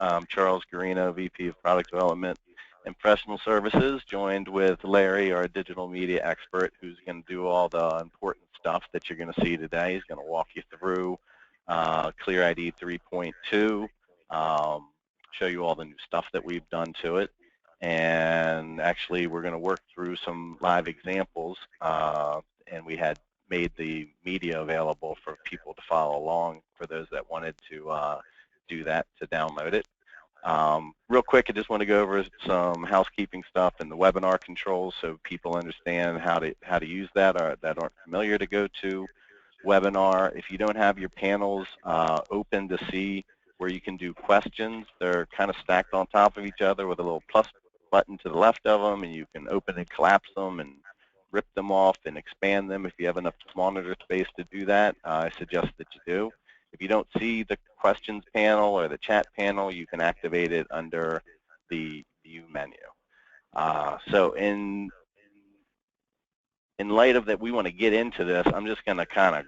I'm Charles Garino, VP of Product Development and Professional Services, joined with Larry, our digital media expert, who's going to do all the important stuff that you're going to see today. He's going to walk you through ClearID 3.2, show you all the new stuff that we've done to it. And actually, we're going to work through some live examples, and we had made the media available for people to follow along for those that wanted to do that, to download it. Real quick, I just want to go over some housekeeping stuff and the webinar controls so people understand how to use that, or that aren't familiar to go to webinar. If you don't have your panels open to see where you can do questions, they're kind of stacked on top of each other with a little plus button to the left of them, and you can open and collapse them and rip them off and expand them. If you have enough monitor space to do that, I suggest that you do. If you don't see the questions panel or the chat panel, you can activate it under the view menu. So in light of that, we want to get into this. I'm just going to kind of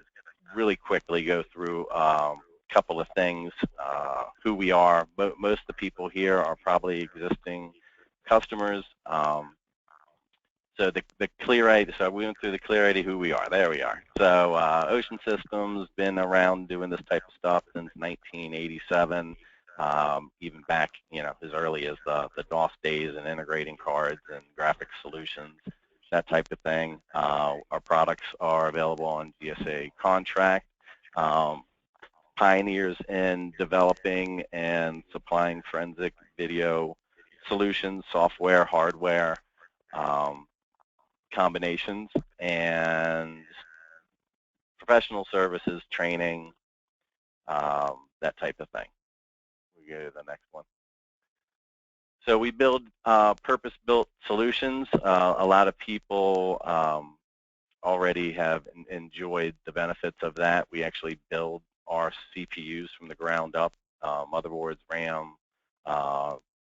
really quickly go through a couple of things, who we are. Most of the people here are probably existing customers. So the ClearID, so we went through the ClearID, who we are. There we are. So Ocean Systems been around doing this type of stuff since 1987, even back, as early as the DOS days and integrating cards and graphics solutions, that type of thing. Our products are available on GSA contract. Pioneers in developing and supplying forensic video solutions, software, hardware, combinations, and professional services, training, that type of thing. We go to the next one. So we build purpose-built solutions. A lot of people already have enjoyed the benefits of that. We actually build our CPUs from the ground up, motherboards, RAM,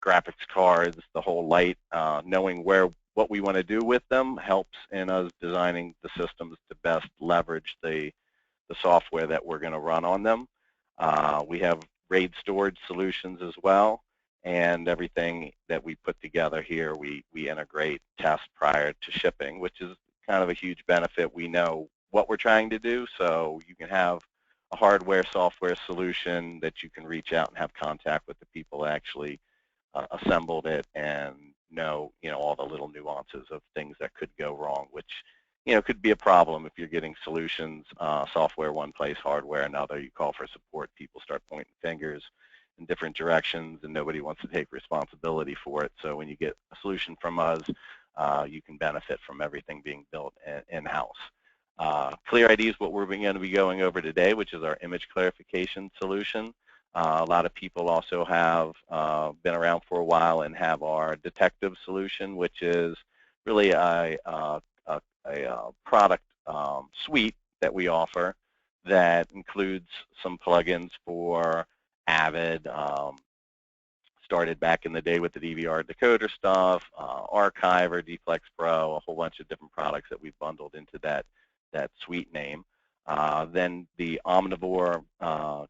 graphics cards, the whole light. Knowing what we want to do with them helps in us designing the systems to best leverage the software that we're going to run on them. We have RAID storage solutions as well, and everything that we put together here, we integrate, test prior to shipping, which is kind of a huge benefit. We know what we're trying to do, so you can have a hardware, software solution that you can reach out and have contact with the people that actually assembled it, and know all the little nuances of things that could go wrong, which could be a problem if you're getting solutions, software one place, hardware another. You call for support, people start pointing fingers in different directions, and nobody wants to take responsibility for it. So when you get a solution from us, you can benefit from everything being built in-house. ClearID is what we're going to be going over today, which is our image clarification solution. A lot of people also have been around for a while and have our dTective solution, which is really a product suite that we offer that includes some plugins for Avid, started back in the day with the DVR decoder stuff, Archiver, Dflex Pro, a whole bunch of different products that we've bundled into that suite name. Then the Omnivore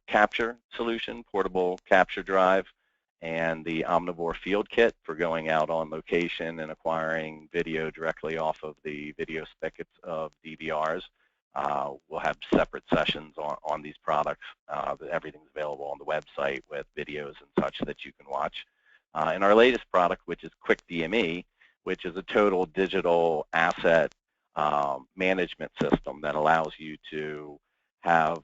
capture solution, portable capture drive, and the Omnivore Field Kit for going out on location and acquiring video directly off of the video spigots of DVRs. We'll have separate sessions on these products. Everything's available on the website with videos and such that you can watch. And our latest product, which is QuickDME, which is a total digital asset management system that allows you to have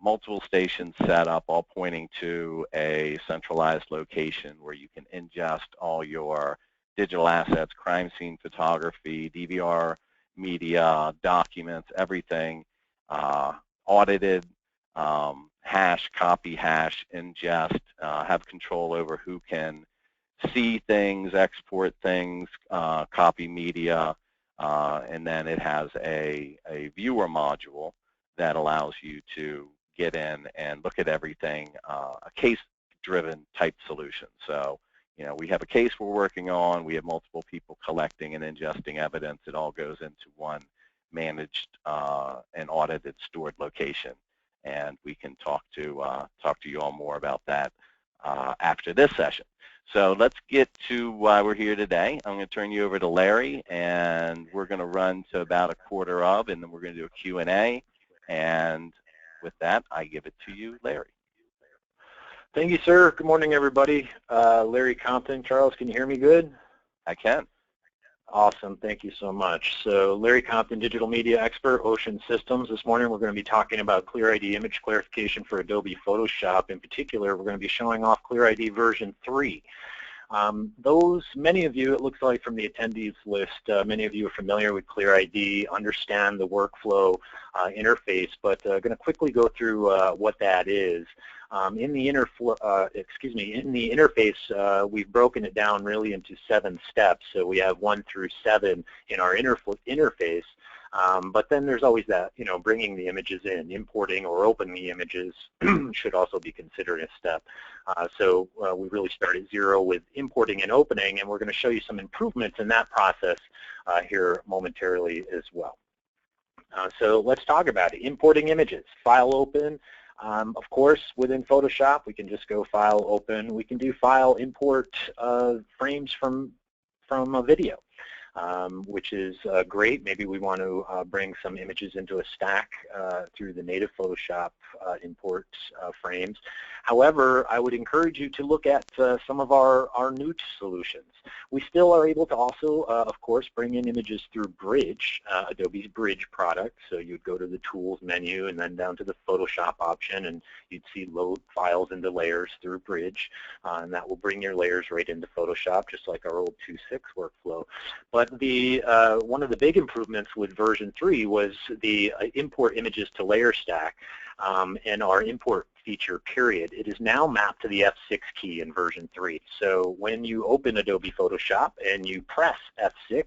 multiple stations set up, all pointing to a centralized location where you can ingest all your digital assets, crime scene photography, DVR media, documents, everything, audited, hash, copy, hash, ingest, have control over who can see things, export things, copy media, and then it has a viewer module that allows you to get in and look at everything, a case-driven type solution. So, we have a case we're working on, we have multiple people collecting and ingesting evidence. It all goes into one managed and audited stored location, and we can talk to you all more about that after this session. So let's get to why we're here today. I'm going to turn you over to Larry, and we're going to run to about a quarter of, and then we're going to do a Q&A. And with that, I give it to you, Larry. Thank you, sir. Good morning, everybody. Larry Compton. Charles, can you hear me good? I can. Awesome. Thank you so much. So Larry Compton, digital media expert, Ocean Systems. This morning we're going to be talking about ClearID image clarification for Adobe Photoshop. In particular, we're going to be showing off ClearID version 3. Many of you, it looks like from the attendees list, many of you are familiar with ClearID, understand the workflow interface, but going to quickly go through what that is. In the interface, we've broken it down really into 7 steps. So we have 1 through 7 in our interface. But then there's always that, bringing the images in, importing or opening the images should also be considered a step. So we really start at 0 with importing and opening, and we're going to show you some improvements in that process here momentarily as well. So let's talk about it. Importing images, file open. Of course, within Photoshop, we can just go file open. We can do file import frames from a video. Which is great. Maybe we want to bring some images into a stack through the native Photoshop import frames. However, I would encourage you to look at some of our new solutions. We still are able to also, of course, bring in images through Bridge, Adobe's Bridge product. So you'd go to the Tools menu and then down to the Photoshop option, and you'd see load files into layers through Bridge, and that will bring your layers right into Photoshop, just like our old 2.6 workflow. But one of the big improvements with version 3 was the import images to layer stack and our import feature, period. It is now mapped to the F6 key in version 3. So when you open Adobe Photoshop and you press F6,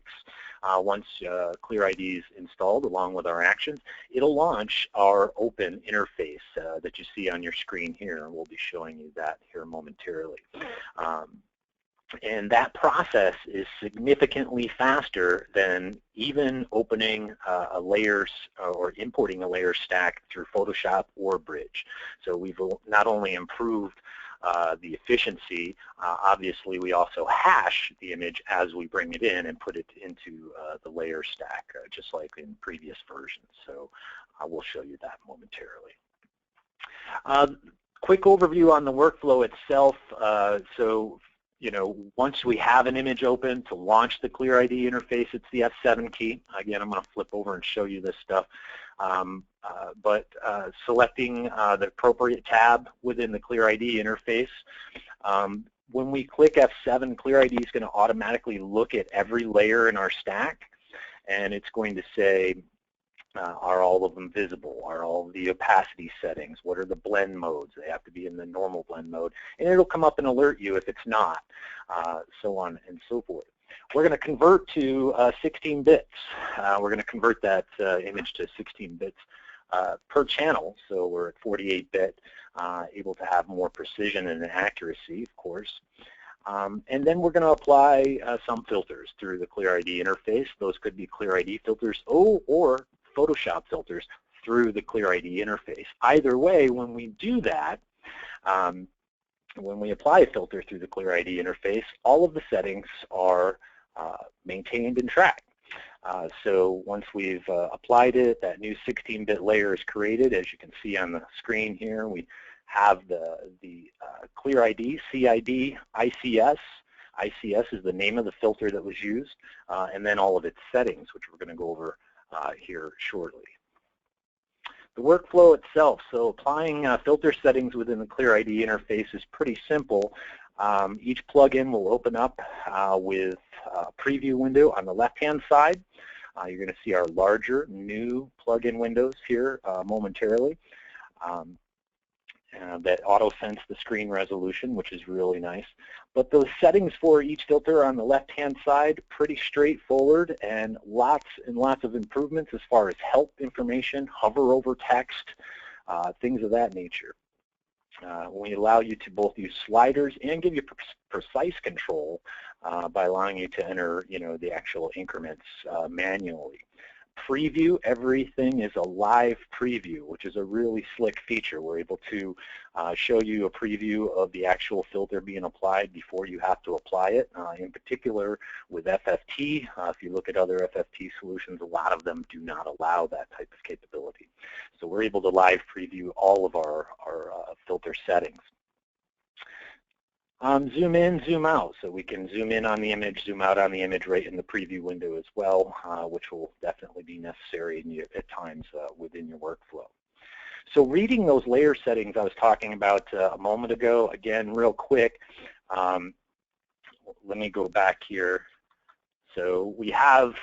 once ClearID is installed along with our actions, it'll launch our open interface that you see on your screen here, and we'll be showing you that here momentarily. And that process is significantly faster than even opening a layers or importing a layer stack through Photoshop or Bridge. So we've not only improved the efficiency, obviously we also hash the image as we bring it in and put it into the layer stack, just like in previous versions. So we'll show you that momentarily. Quick overview on the workflow itself. Once we have an image open, to launch the ClearID interface, it's the F7 key. Again, I'm going to flip over and show you this stuff. Selecting the appropriate tab within the ClearID interface. When we click F7, ClearID is going to automatically look at every layer in our stack, and it's going to say, are all of them visible? Are all of the opacity settings? What are the blend modes? They have to be in the normal blend mode. And it'll come up and alert you if it's not, so on and so forth. We're going to convert to 16 bits. We're going to convert that image to 16 bits per channel. So we're at 48-bit, able to have more precision and accuracy, of course. And then we're going to apply some filters through the ClearID interface. Those could be ClearID filters or Photoshop filters through the ClearID interface. Either way, when we do that, when we apply a filter through the ClearID interface, all of the settings are maintained and tracked. So once we've applied it, that new 16-bit layer is created. As you can see on the screen here, we have the ClearID, CID, ICS. ICS is the name of the filter that was used, and then all of its settings, which we're going to go over here shortly. The workflow itself, so applying filter settings within the ClearID interface is pretty simple. Each plugin will open up with a preview window on the left-hand side. You're going to see our larger new plugin windows here momentarily. That auto-sense the screen resolution, which is really nice. But those settings for each filter on the left-hand side, pretty straightforward, and lots of improvements as far as help information, hover over text, things of that nature. We allow you to both use sliders and give you precise control by allowing you to enter, the actual increments manually. preview, everything is a live preview, which is a really slick feature. We're able to show you a preview of the actual filter being applied before you have to apply it. In particular with FFT, if you look at other FFT solutions, a lot of them do not allow that type of capability. So we're able to live preview all of our filter settings. Zoom in, zoom out, so we can zoom in on the image, zoom out on the image right in the preview window as well, which will definitely be necessary at times within your workflow. So reading those layer settings I was talking about a moment ago, again, real quick, let me go back here. So we have,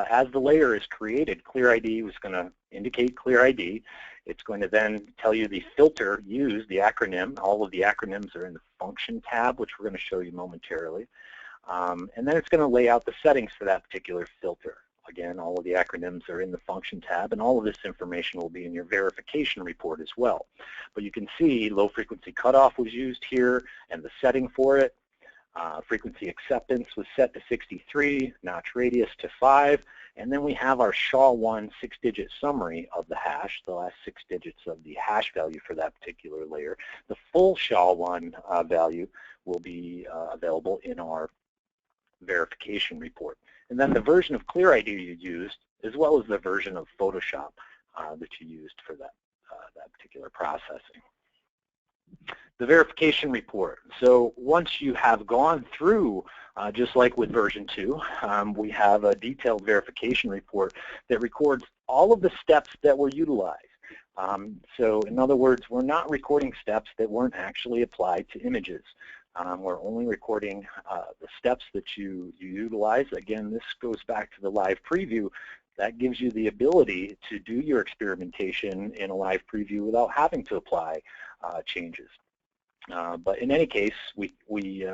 as the layer is created, ClearID was going to indicate ClearID. It's going to then tell you the filter used, the acronym. All of the acronyms are in the function tab, which we're going to show you momentarily. And then it's going to lay out the settings for that particular filter. Again, all of the acronyms are in the function tab, and all of this information will be in your verification report as well. But you can see low frequency cutoff was used here and the setting for it. Frequency acceptance was set to 63, notch radius to 5, and then we have our SHA-1 6-digit summary of the hash, the last 6 digits of the hash value for that particular layer. The full SHA-1 value will be available in our verification report. And then the version of ClearID you used, as well as the version of Photoshop that you used for that particular processing. The verification report. So once you have gone through, just like with version 2, we have a detailed verification report that records all of the steps that were utilized. So in other words, we're not recording steps that weren't actually applied to images. We're only recording the steps that you utilize. Again, this goes back to the live preview. That gives you the ability to do your experimentation in a live preview without having to apply changes. But in any case, we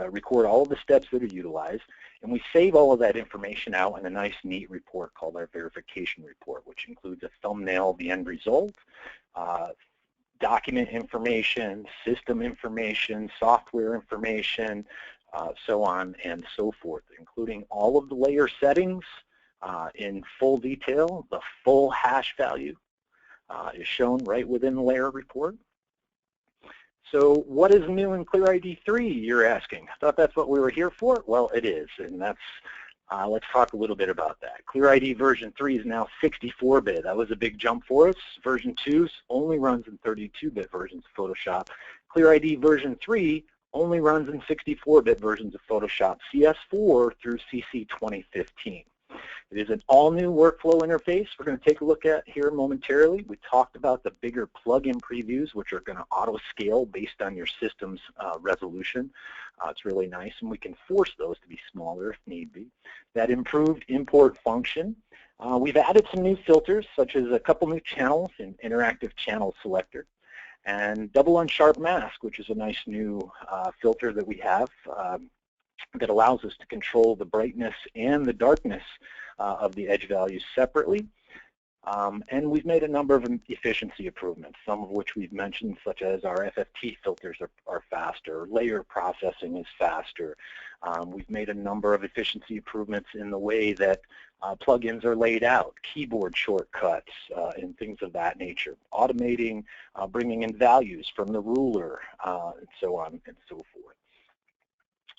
record all of the steps that are utilized, and we save all of that information out in a nice, neat report called our verification report, which includes a thumbnail of the end result, document information, system information, software information, so on and so forth, including all of the layer settings in full detail. The full hash value is shown right within the layer report. So what is new in ClearID 3, you're asking? I thought that's what we were here for. Well, it is, and that's, let's talk a little bit about that. ClearID version 3 is now 64-bit. That was a big jump for us. Version 2 only runs in 32-bit versions of Photoshop. ClearID version 3 only runs in 64-bit versions of Photoshop CS4 through CC 2015. It is an all-new workflow interface we're going to take a look at here momentarily. We talked about the bigger plug-in previews, which are going to auto-scale based on your system's resolution. It's really nice, and we can force those to be smaller if need be. That improved import function. We've added some new filters, such as a couple new channels in interactive channel selector, and double unsharp mask, which is a nice new filter that we have that allows us to control the brightness and the darkness of the edge values separately. And we've made a number of efficiency improvements, some of which we've mentioned, such as our FFT filters are faster, layer processing is faster. We've made a number of efficiency improvements in the way that plugins are laid out, keyboard shortcuts, and things of that nature, automating, bringing in values from the ruler, and so on and so forth.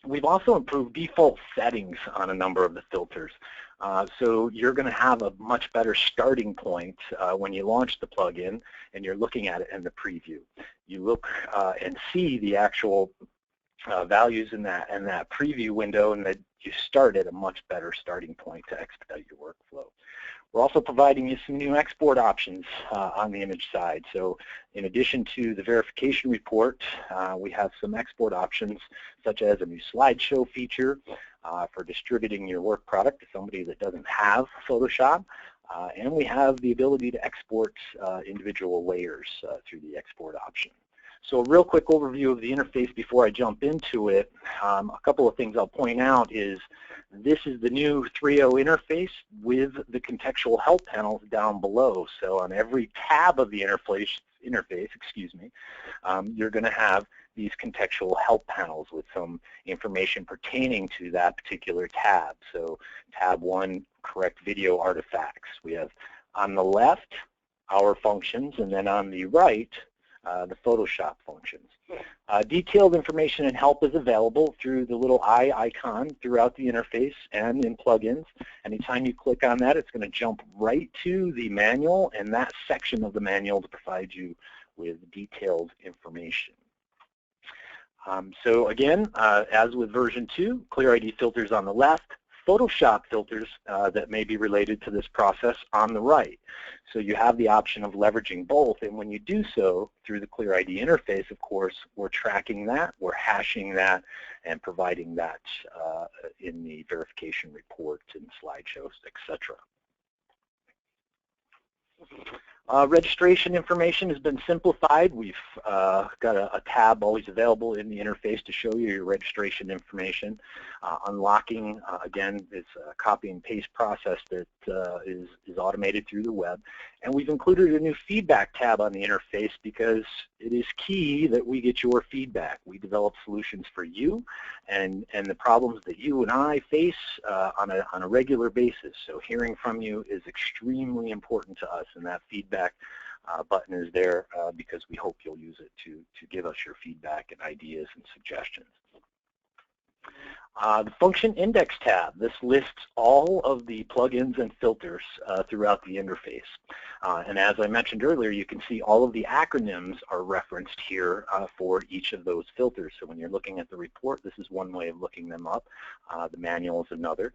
We've also improved default settings on a number of the filters. So you're going to have a much better starting point when you launch the plugin and you're looking at it in the preview. You look and see the actual values in that preview window, and that you start at a much better starting point to expedite your workflow. We're also providing you some new export options on the image side. So in addition to the verification report, we have some export options, such as a new slideshow feature for distributing your work product to somebody that doesn't have Photoshop. And we have the ability to export individual layers through the export option. So a real quick overview of the interface before I jump into it. A couple of things I'll point out is this is the new 3.0 interface with the contextual help panels down below. So on every tab of the interface, you're going to have these contextual help panels with some information pertaining to that particular tab. So tab 1, correct video artifacts. We have On the left, our functions, and then on the right, the Photoshop functions. Detailed information and help is available through the little eye icon throughout the interface and in plugins. Anytime you click on that, it's going to jump right to the manual and that section of the manual to provide you with detailed information. So again, as with version 2, ClearID filters on the left, Photoshop filters that may be related to this process on the right. So you have the option of leveraging both, and when you do so through the ClearID interface, of course, we're tracking that, we're hashing that, and providing that in the verification report and slideshows, etc. Registration information has been simplified. We've got a tab always available in the interface to show you your registration information. Unlocking, again, is a copy and paste process that is automated through the web. And we've included a new feedback tab on the interface because it is key that we get your feedback. We develop solutions for you and the problems that you and I face on a regular basis. So hearing from you is extremely important to us, and that feedback button is there because we hope you'll use it to give us your feedback and ideas and suggestions. The Function Index tab, this lists all of the plugins and filters throughout the interface. And as I mentioned earlier, you can see all of the acronyms are referenced here for each of those filters. So when you're looking at the report, this is one way of looking them up. The manual is another,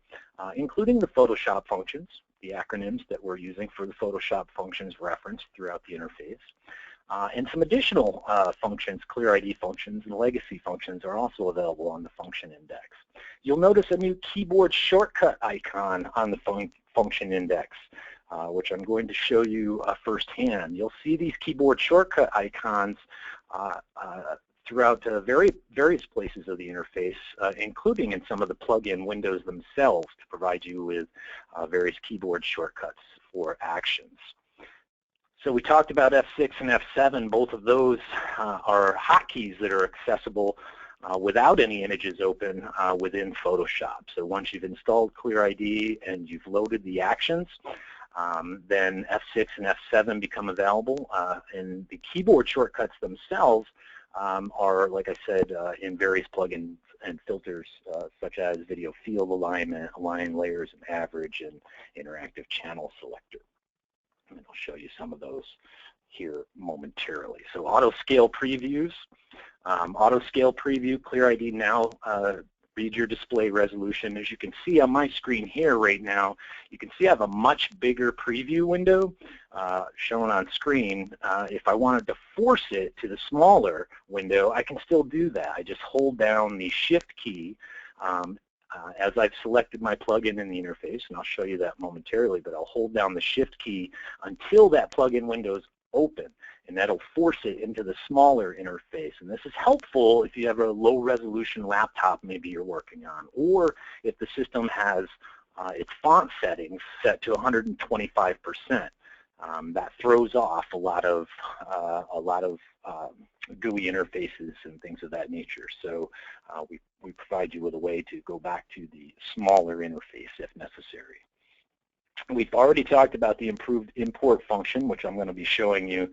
including the Photoshop functions, the acronyms that we're using for the Photoshop functions referenced throughout the interface. And some additional functions, ClearID functions and legacy functions, are also available on the function index. You'll notice a new keyboard shortcut icon on the function index, which I'm going to show you firsthand. You'll see these keyboard shortcut icons throughout various places of the interface, including in some of the plug-in windows themselves to provide you with various keyboard shortcuts for actions. So we talked about F6 and F7. Both of those are hotkeys that are accessible without any images open within Photoshop. So once you've installed ClearID and you've loaded the actions, then F6 and F7 become available. And the keyboard shortcuts themselves are, like I said, in various plugins and filters such as video field alignment, align layers and average, and interactive channel selector. And I'll show you some of those here momentarily. So auto scale previews. Auto scale preview, ClearID now reads your display resolution. As you can see on my screen here right now, you can see I have a much bigger preview window shown on screen. If I wanted to force it to the smaller window, I can still do that. I just hold down the Shift key as I've selected my plugin in the interface, and I'll show you that momentarily, but I'll hold down the Shift key until that plugin window is open, and that'll force it into the smaller interface. And this is helpful if you have a low-resolution laptop maybe you're working on, or if the system has its font settings set to 125%. That throws off a lot of GUI interfaces and things of that nature. So we provide you with a way to go back to the smaller interface if necessary. We've already talked about the improved import function, which I'm going to be showing you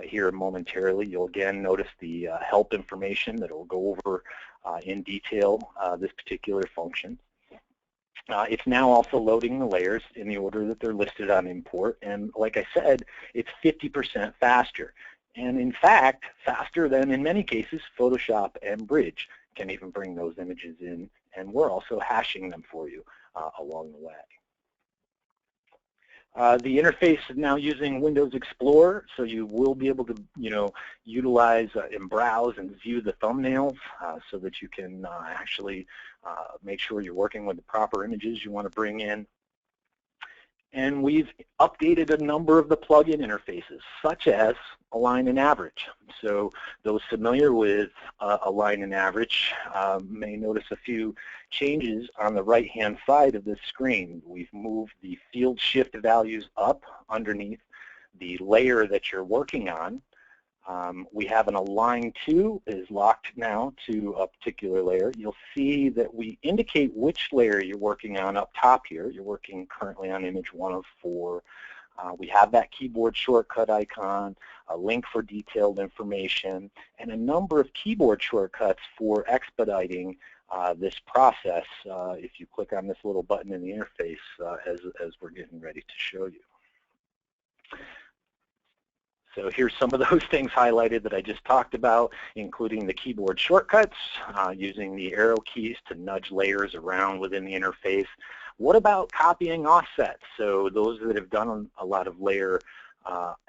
here momentarily. You'll again notice the help information that will go over in detail this particular function. It's now also loading the layers in the order that they're listed on import, and like I said, it's 50% faster. And in fact, faster than, in many cases, Photoshop and Bridge can even bring those images in, and we're also hashing them for you along the way. The interface is now using Windows Explorer, so you will be able to, utilize and browse and view the thumbnails so that you can actually make sure you're working with the proper images you want to bring in. And we've updated a number of the plugin interfaces, such as Align and Average. So those familiar with Align and Average may notice a few changes on the right-hand side of this screen. We've moved the field shift values up underneath the layer that you're working on. We have an Align to is locked now to a particular layer. You'll see that we indicate which layer you're working on up top here. You're working currently on image 1 of 4. We have that keyboard shortcut icon, a link for detailed information, and a number of keyboard shortcuts for expediting this process if you click on this little button in the interface as we're getting ready to show you. So here's some of those things highlighted that I just talked about, including the keyboard shortcuts, using the arrow keys to nudge layers around within the interface. What about copying offsets? So those that have done a lot of layer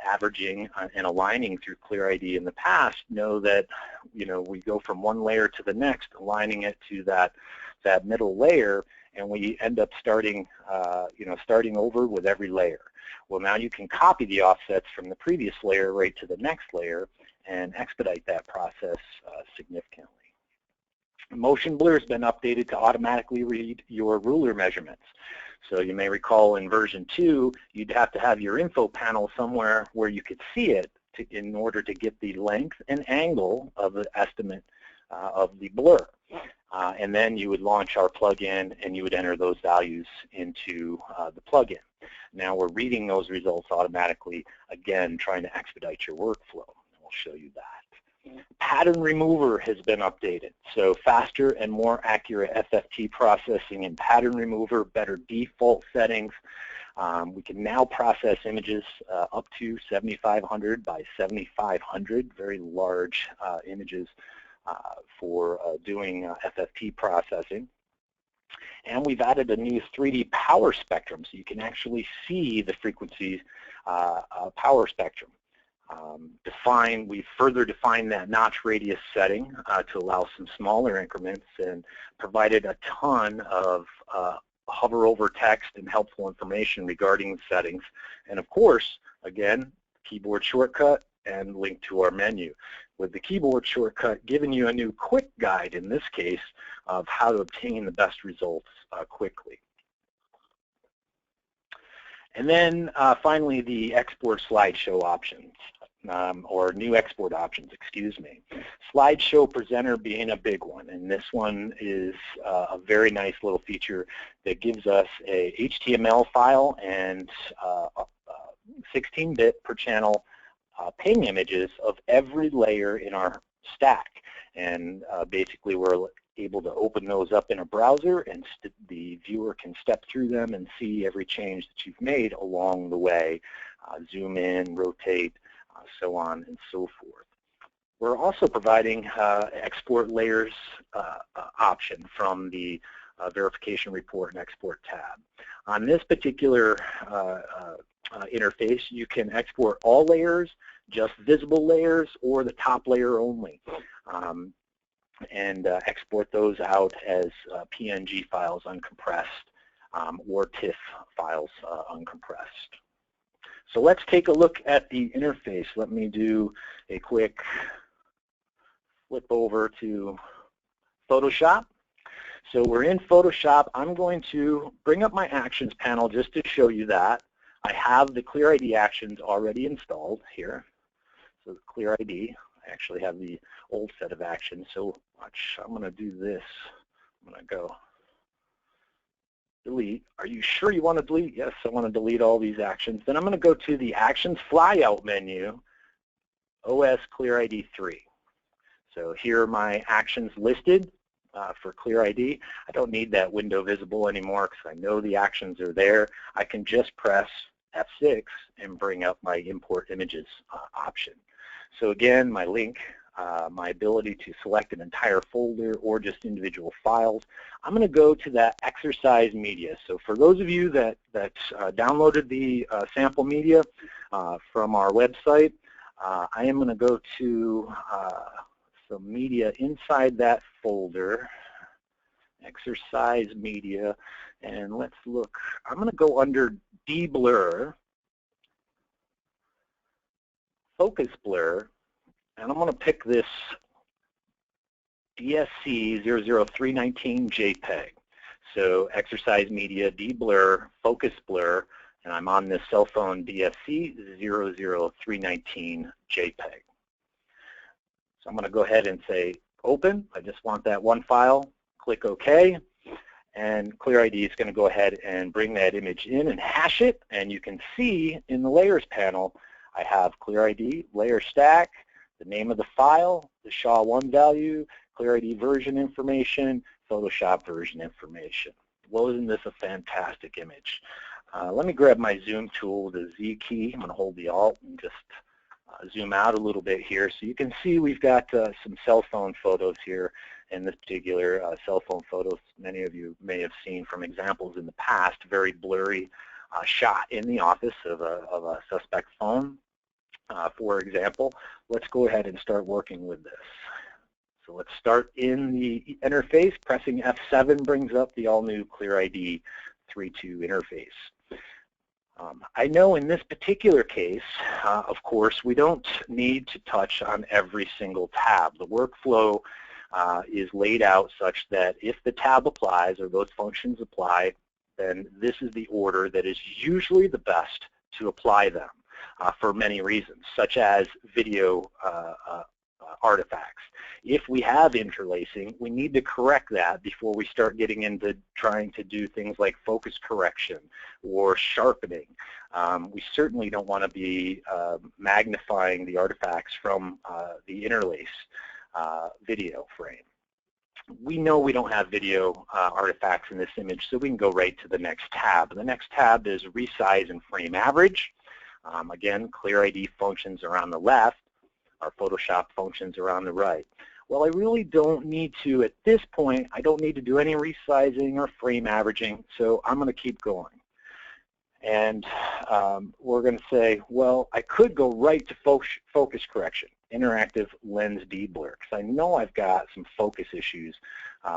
averaging and aligning through ClearID in the past know that, you know, we go from one layer to the next, aligning it to that middle layer, and we end up starting over with every layer. Well, now you can copy the offsets from the previous layer right to the next layer and expedite that process significantly. Motion blur has been updated to automatically read your ruler measurements. So you may recall in version 2, you'd have to have your info panel somewhere where you could see it in order to get the length and angle of the estimate of the blur. And then you would launch our plugin and you would enter those values into the plugin. Now we're reading those results automatically, again, trying to expedite your workflow. We'll show you that. Pattern remover has been updated. So faster and more accurate FFT processing in pattern remover, better default settings. We can now process images up to 7,500 by 7,500, very large images for doing FFT processing. And we've added a new 3D power spectrum, so you can actually see the frequency power spectrum. We've further defined that notch radius setting to allow some smaller increments and provided a ton of hover over text and helpful information regarding the settings. And of course, again, keyboard shortcut and link to our menu. With the keyboard shortcut giving you a new quick guide in this case of how to obtain the best results quickly. And then finally, the export slideshow options, or new export options, excuse me. Slideshow presenter being a big one, and this one is a very nice little feature that gives us a HTML file and 16-bit per channel ping images of every layer in our stack. And basically we're able to open those up in a browser, and the viewer can step through them and see every change that you've made along the way, zoom in, rotate, so on and so forth. We're also providing export layers option from the verification report and export tab. On this particular interface, you can export all layers, just visible layers, or the top layer only. And export those out as PNG files uncompressed, or TIFF files uncompressed. So let's take a look at the interface. Let me do a quick flip over to Photoshop. So we're in Photoshop. I'm going to bring up my actions panel just to show you that. I have the ClearID actions already installed here. So the ClearID, I actually have the old set of actions. So watch, I'm going to do this. I'm going to go delete. Are you sure you want to delete? Yes, I want to delete all these actions. Then I'm going to go to the Actions flyout menu, OS ClearID 3. So here are my actions listed for ClearID. I don't need that window visible anymore because I know the actions are there. I can just press F6 and bring up my import images option. So again, my link, my ability to select an entire folder or just individual files. I'm going to go to that exercise media. So for those of you that downloaded the sample media from our website, I am going to go to some media inside that folder, exercise media, and let's look. I'm going to go under deblur, focus blur, and I'm going to pick this DSC 00319 JPEG. So exercise media, deblur, focus blur, and I'm on this cell phone DSC 00319 JPEG. So I'm going to go ahead and say open. I just want that one file. Click OK. And ClearID is going to go ahead and bring that image in and hash it, and you can see in the Layers panel, I have ClearID, layer stack, the name of the file, the SHA-1 value, ClearID version information, Photoshop version information. Well, isn't this a fantastic image? Let me grab my zoom tool, the Z key. I'm going to hold the Alt and just zoom out a little bit here. So you can see we've got some cell phone photos here. In this particular cell phone photos, many of you may have seen from examples in the past, very blurry shot in the office of a suspect phone, for example. Let's go ahead and start working with this. So let's start in the interface. Pressing F7 brings up the all-new ClearID 3.2 interface. I know in this particular case, of course, we don't need to touch on every single tab. The workflow is laid out such that if the tab applies or those functions apply, then this is the order that is usually the best to apply them for many reasons, such as video artifacts. If we have interlacing, we need to correct that before we start getting into trying to do things like focus correction or sharpening. We certainly don't want to be magnifying the artifacts from the interlace video frame. We know we don't have video artifacts in this image, so we can go right to the next tab. The next tab is resize and frame average. Again, ClearID functions are on the left. Our Photoshop functions are on the right. Well, I really don't need to, at this point, I don't need to do any resizing or frame averaging, so I'm going to keep going. And we're going to say, well, I could go right to focus correction, interactive lens deblur, because I know I've got some focus issues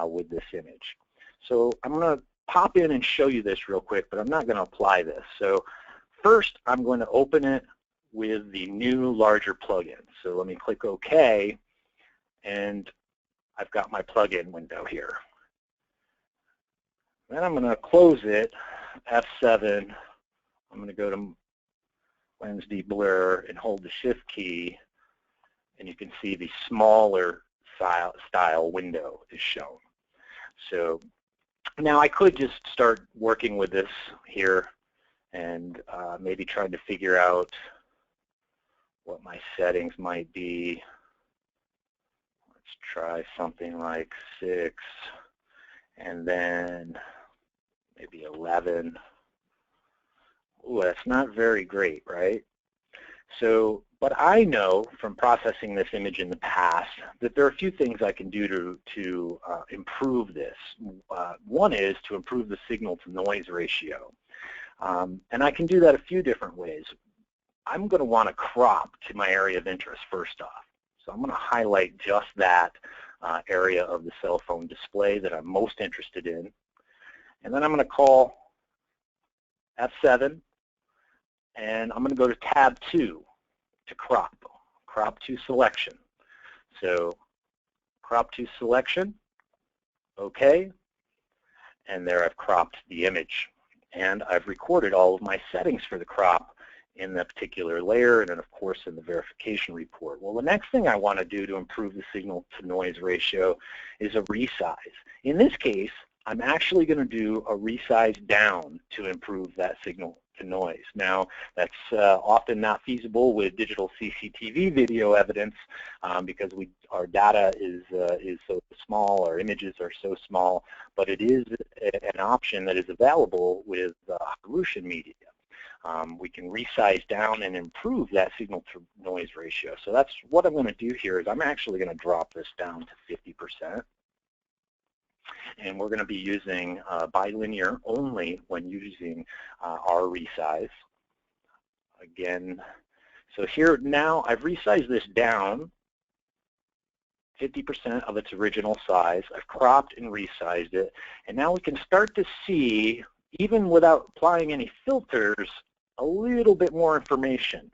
with this image. So I'm going to pop in and show you this real quick, but I'm not going to apply this. So first, I'm going to open it with the new, larger plugin. So let me click OK, and I've got my plugin window here. Then I'm going to close it, F7. I'm going to go to Lens Deblur and hold the Shift key, and you can see the smaller style window is shown. So now I could just start working with this here and maybe trying to figure out what my settings might be. Let's try something like 6, and then maybe 11. Ooh, that's not very great, right? So, but I know from processing this image in the past that there are a few things I can do to improve this. One is to improve the signal-to-noise ratio. And I can do that a few different ways. I'm going to want to crop to my area of interest first off. So I'm going to highlight just that area of the cell phone display that I'm most interested in. And then I'm going to call F7, and I'm going to go to tab 2 to crop to selection. So crop to selection, OK, and there I've cropped the image. And I've recorded all of my settings for the crop in that particular layer, and then of course in the verification report. Well, the next thing I want to do to improve the signal-to-noise ratio is a resize. In this case, I'm actually going to do a resize down to improve that signal-to-noise. Now, that's often not feasible with digital CCTV video evidence because our data is so small, our images are so small, but it is an option that is available with high-resolution media. We can resize down and improve that signal-to-noise ratio. So that's what I'm going to do here is I'm actually going to drop this down to 50%. And we're going to be using bilinear only when using our resize. Again, so here now I've resized this down 50% of its original size. I've cropped and resized it. And now we can start to see, even without applying any filters, a little bit more information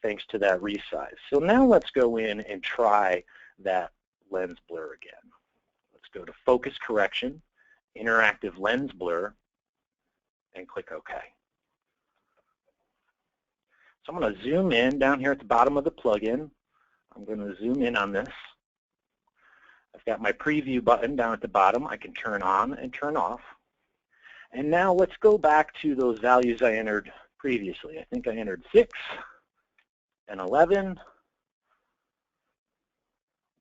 thanks to that resize. So now let's go in and try that lens blur again. Let's go to focus correction, interactive lens blur, and click OK. So I'm going to zoom in down here at the bottom of the plugin. I'm going to zoom in on this. I've got my preview button down at the bottom. I can turn on and turn off. And now let's go back to those values I entered previously. I think I entered 6 and 11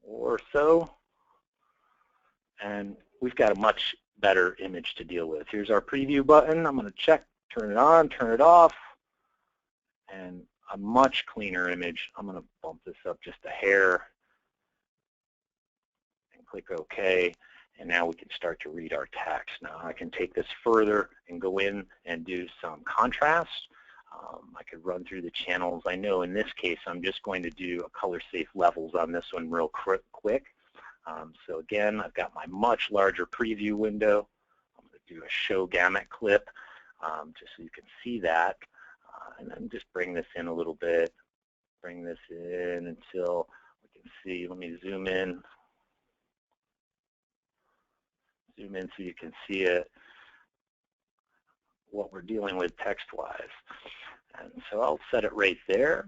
or so. And we've got a much better image to deal with. Here's our preview button. I'm going to check, turn it on, turn it off, and a much cleaner image. I'm going to bump this up just a hair and click OK. And now we can start to read our text. Now I can take this further and go in and do some contrast. I could run through the channels. I know in this case I'm just going to do a color safe levels on this one real quick. So again, I've got my much larger preview window. I'm going to do a show gamut clip just so you can see that. And then just bring this in a little bit. Bring this in until we can see. Let me zoom in. Zoom in so you can see it, what we're dealing with text-wise. And so I'll set it right there.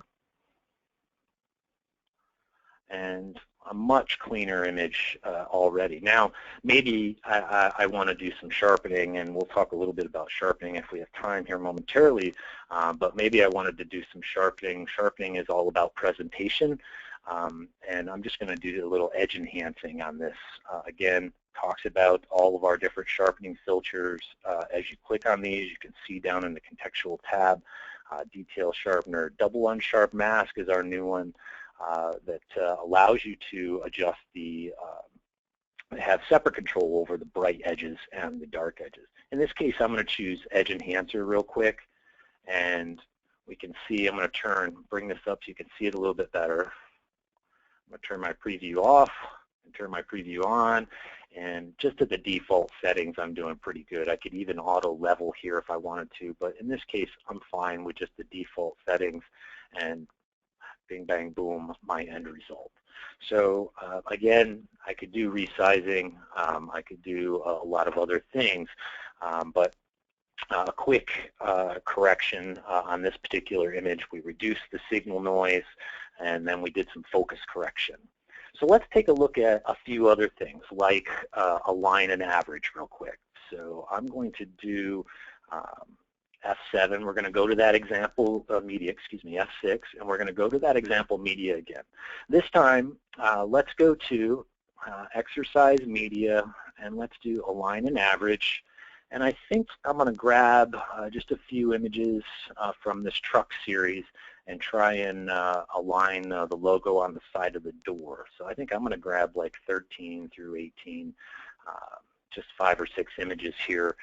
And a much cleaner image already. Now, maybe I want to do some sharpening, and we'll talk a little bit about sharpening if we have time here momentarily, but maybe I wanted to do some sharpening. Sharpening is all about presentation, and I'm just going to do a little edge enhancing on this. Again, talks about all of our different sharpening filters. As you click on these, you can see down in the contextual tab, detail sharpener. Double unsharp mask is our new one. That allows you to adjust the, have separate control over the bright edges and the dark edges. In this case, I'm going to choose Edge Enhancer real quick, and we can see, I'm going to bring this up so you can see it a little bit better. I'm going to turn my preview off and turn my preview on, and just at the default settings, I'm doing pretty good. I could even auto level here if I wanted to, but in this case, I'm fine with just the default settings, and bing, bang, boom, my end result. So again, I could do resizing. I could do a lot of other things, but a quick correction on this particular image. We reduced the signal noise, and then we did some focus correction. So let's take a look at a few other things, like align and average real quick. So I'm going to do F7, we're going to go to that example media, F6, and we're going to go to that example media again. This time, let's go to exercise media, and let's do align and average. And I think I'm going to grab just a few images from this truck series and try and align the logo on the side of the door. So I think I'm going to grab like 13 through 18, just 5 or 6 images here.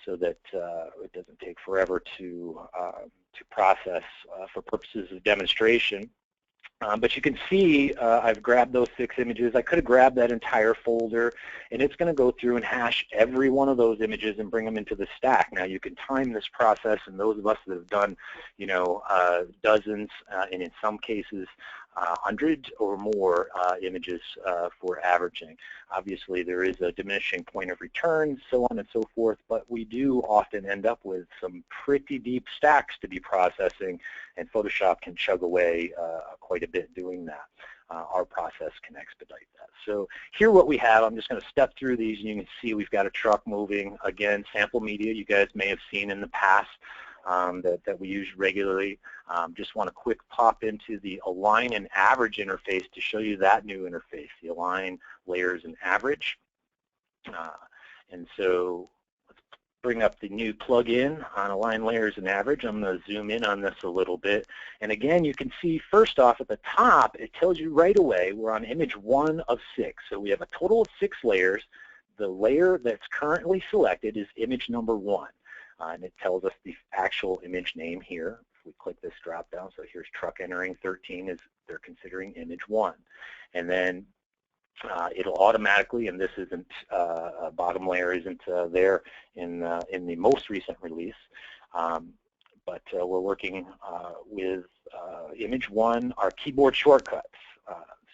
So that it doesn't take forever to process for purposes of demonstration. But you can see I've grabbed those 6 images. I could have grabbed that entire folder, and it's going to go through and hash every one of those images and bring them into the stack. Now you can time this process, and those of us that have done, dozens, and in some cases, hundreds or more images for averaging. Obviously, there is a diminishing point of return, so on and so forth, but we do often end up with some pretty deep stacks to be processing, and Photoshop can chug away quite a bit doing that. Our process can expedite that. So here what we have, I'm just going to step through these, and you can see we've got a truck moving. Again, sample media you guys may have seen in the past. That we use regularly. Just want to quick pop into the align and average interface to show you that new interface, the align, layers, and average. And so let's bring up the new plug-in on align, layers, and average. I'm going to zoom in on this a little bit. And again, you can see first off at the top, it tells you right away we're on image 1 of 6. So we have a total of 6 layers. The layer that's currently selected is image number 1. And it tells us the actual image name here. If we click this drop down, so here's truck entering 13 is they're considering image 1. And then it'll automatically, and this isn't, bottom layer isn't there in the most recent release, but we're working with image 1, our keyboard shortcuts.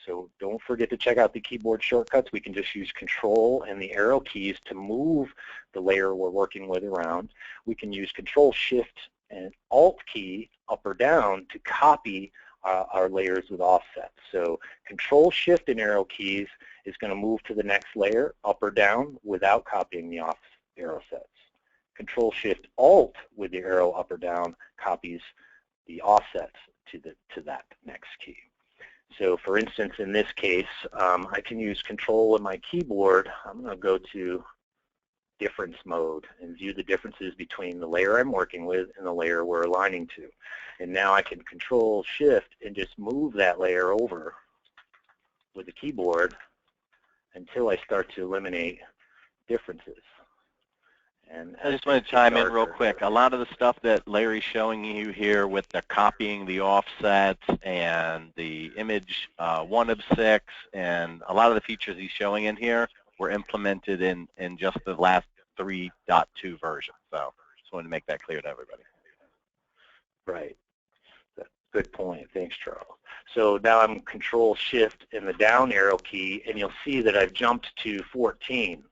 So don't forget to check out the keyboard shortcuts. We can just use Control and the arrow keys to move the layer we're working with around. We can use Control, Shift, and Alt key up or down to copy our layers with offsets. So Control Shift and arrow keys is going to move to the next layer, up or down, without copying the arrow sets. Control Shift Alt with the arrow up or down copies the offsets to that next key. So for instance, in this case, I can use Control on my keyboard. I'm going to go to difference mode and view the differences between the layer I'm working with and the layer we're aligning to. And now I can Control Shift and just move that layer over with the keyboard until I start to eliminate differences. And I just want to chime in real quick. A lot of the stuff that Larry's showing you here with the copying the offsets and the image 1 of 6 and a lot of the features he's showing in here were implemented in just the last 3.2 version. So just wanted to make that clear to everybody. Right. Good point. Thanks, Charles. So now I'm Control Shift and the down arrow key, and you'll see that I've jumped to 14.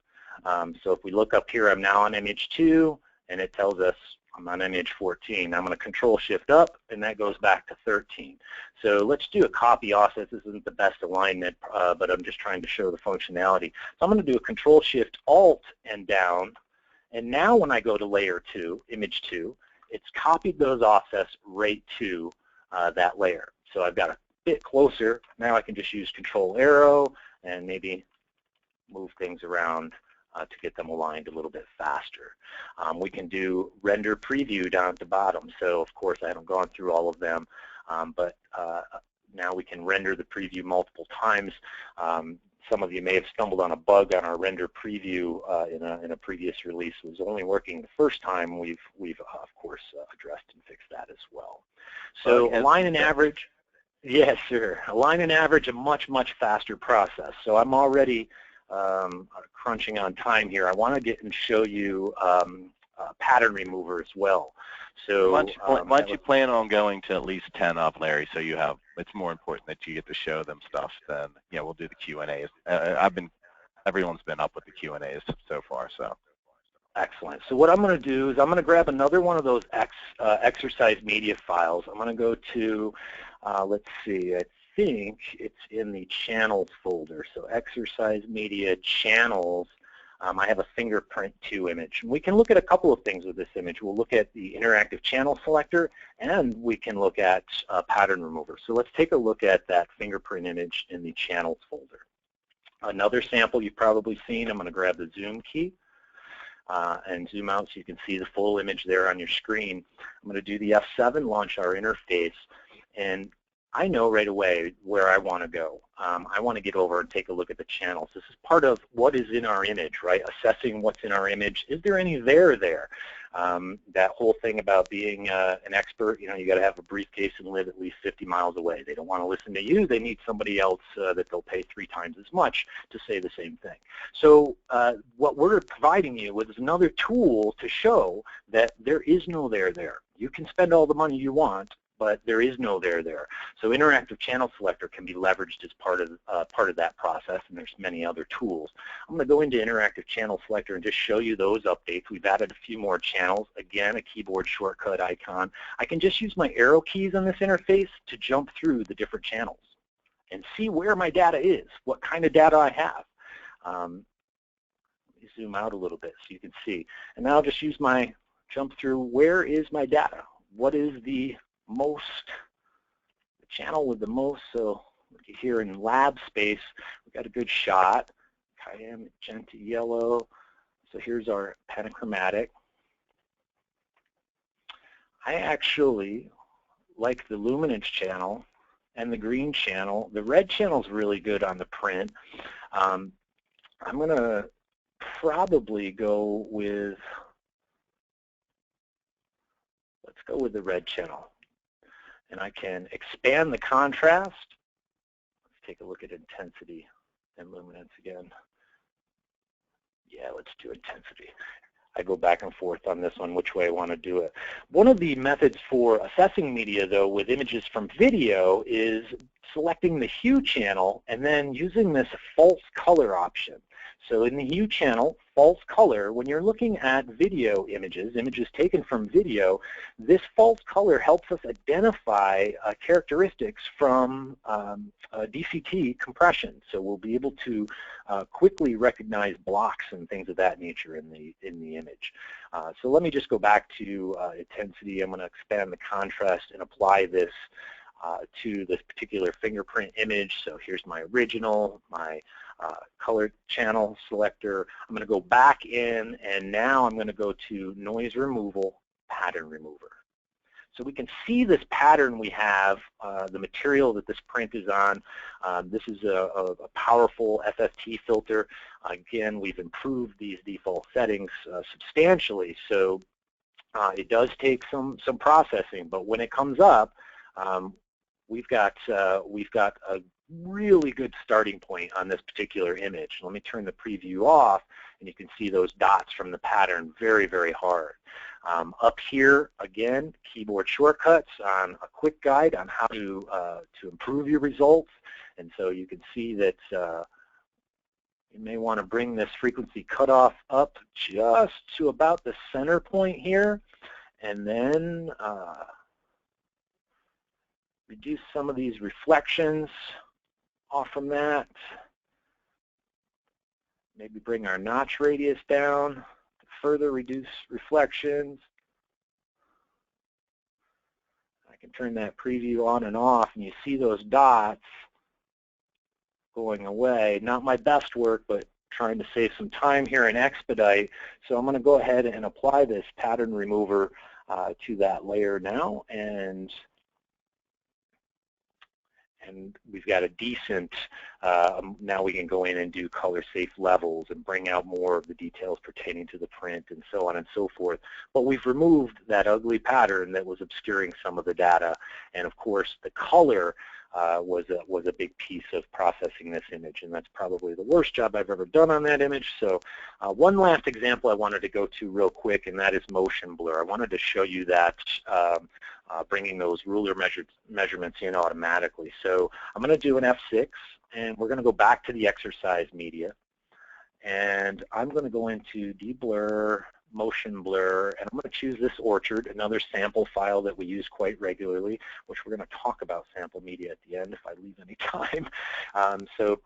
So if we look up here, I'm now on image 2, and it tells us I'm on image 14. I'm going to Control Shift up, and that goes back to 13. So let's do a copy offset. This isn't the best alignment, but I'm just trying to show the functionality. So I'm going to do a Control Shift Alt and down, and now when I go to layer 2, image 2, it's copied those offsets right to that layer. So I've got a bit closer. Now I can just use Control Arrow and maybe move things around to get them aligned a little bit faster. We can do render preview down at the bottom. So of course I haven't gone through all of them, but now we can render the preview multiple times. Some of you may have stumbled on a bug on our render preview in a previous release. It was only working the first time. We've of course addressed and fixed that as well. So align and average. Yes, sir. Align and average, a much faster process. So I'm already crunching on time here. I want to get and show you pattern remover as well. So why don't you plan on going to at least 10 up, Larry, so you have, it's more important that you get to show them stuff than, you know, we'll do the Q&As. Everyone's been up with the Q&As so far, so. Excellent. So what I'm going to do is I'm going to grab another one of those exercise media files. I'm going to go to, let's see, I think it's in the channels folder. So exercise media channels. I have a fingerprint 2 image. And we can look at a couple of things with this image. We'll look at the interactive channel selector, and we can look at pattern remover. So let's take a look at that fingerprint image in the channels folder. Another sample you've probably seen, I'm going to grab the zoom key and zoom out so you can see the full image there on your screen. I'm going to do the F7, launch our interface, and I know right away where I want to go. I want to get over and take a look at the channels. This is part of what is in our image, right? Assessing what's in our image. Is there any there? That whole thing about being an expert, you know, you got to have a briefcase and live at least 50 miles away. They don't want to listen to you. They need somebody else that they'll pay 3 times as much to say the same thing. So what we're providing you with is another tool to show that there is no there. You can spend all the money you want, but there is no there. So interactive channel selector can be leveraged as part of that process, and there's many other tools. I'm going to go into interactive channel selector and just show you those updates. We've added a few more channels. Again, a keyboard shortcut icon. I can just use my arrow keys on this interface to jump through the different channels and see where my data is, what kind of data I have. Let me zoom out a little bit so you can see. And now I'll just use my jump through. Where is my data? What is the channel with the most? So here in lab space, we got a good shot. Cayenne, magenta, yellow. So here's our panachromatic. I actually like the luminance channel and the green channel. The red channel is really good on the print. I'm going to probably go with, let's go with the red channel. And I can expand the contrast. Let's take a look at intensity and luminance again. Yeah, let's do intensity. I go back and forth on this one, which way I want to do it. One of the methods for assessing media, though, with images from video is selecting the hue channel and then using this false color option. So in the hue channel, false color, when you're looking at video images, images taken from video, this false color helps us identify characteristics from DCT compression. So we'll be able to quickly recognize blocks and things of that nature in the image. So let me just go back to intensity. I'm going to expand the contrast and apply this to this particular fingerprint image. So here's my original, my color channel selector. I'm going to go back in, and now I'm going to go to noise removal, pattern remover. So we can see this pattern we have, the material that this print is on. This is a powerful FFT filter. Again, we've improved these default settings substantially, so it does take some processing, but when it comes up, we've got a really good starting point on this particular image. Let me turn the preview off, and you can see those dots from the pattern very, very hard. Up here, again, keyboard shortcuts on a quick guide on how to improve your results. And so you can see that you may want to bring this frequency cutoff up just to about the center point here, and then reduce some of these reflections off from that. Maybe bring our notch radius down to further reduce reflections. I can turn that preview on and off, and you see those dots going away. Not my best work, but trying to save some time here and expedite. So I'm going to go ahead and apply this pattern remover to that layer now, and we've got a decent, now we can go in and do color safe levels and bring out more of the details pertaining to the print and so on and so forth. But we've removed that ugly pattern that was obscuring some of the data, and of course the color was a big piece of processing this image, and that's probably the worst job I've ever done on that image. So one last example I wanted to go to real quick, and that is motion blur. I wanted to show you that bringing those ruler measurements in automatically. So I'm going to do an F6, and we're going to go back to the exercise media, and I'm going to go into deblur, motion blur, and I'm going to choose this orchard, another sample file that we use quite regularly, which we're going to talk about sample media at the end if I leave any time. So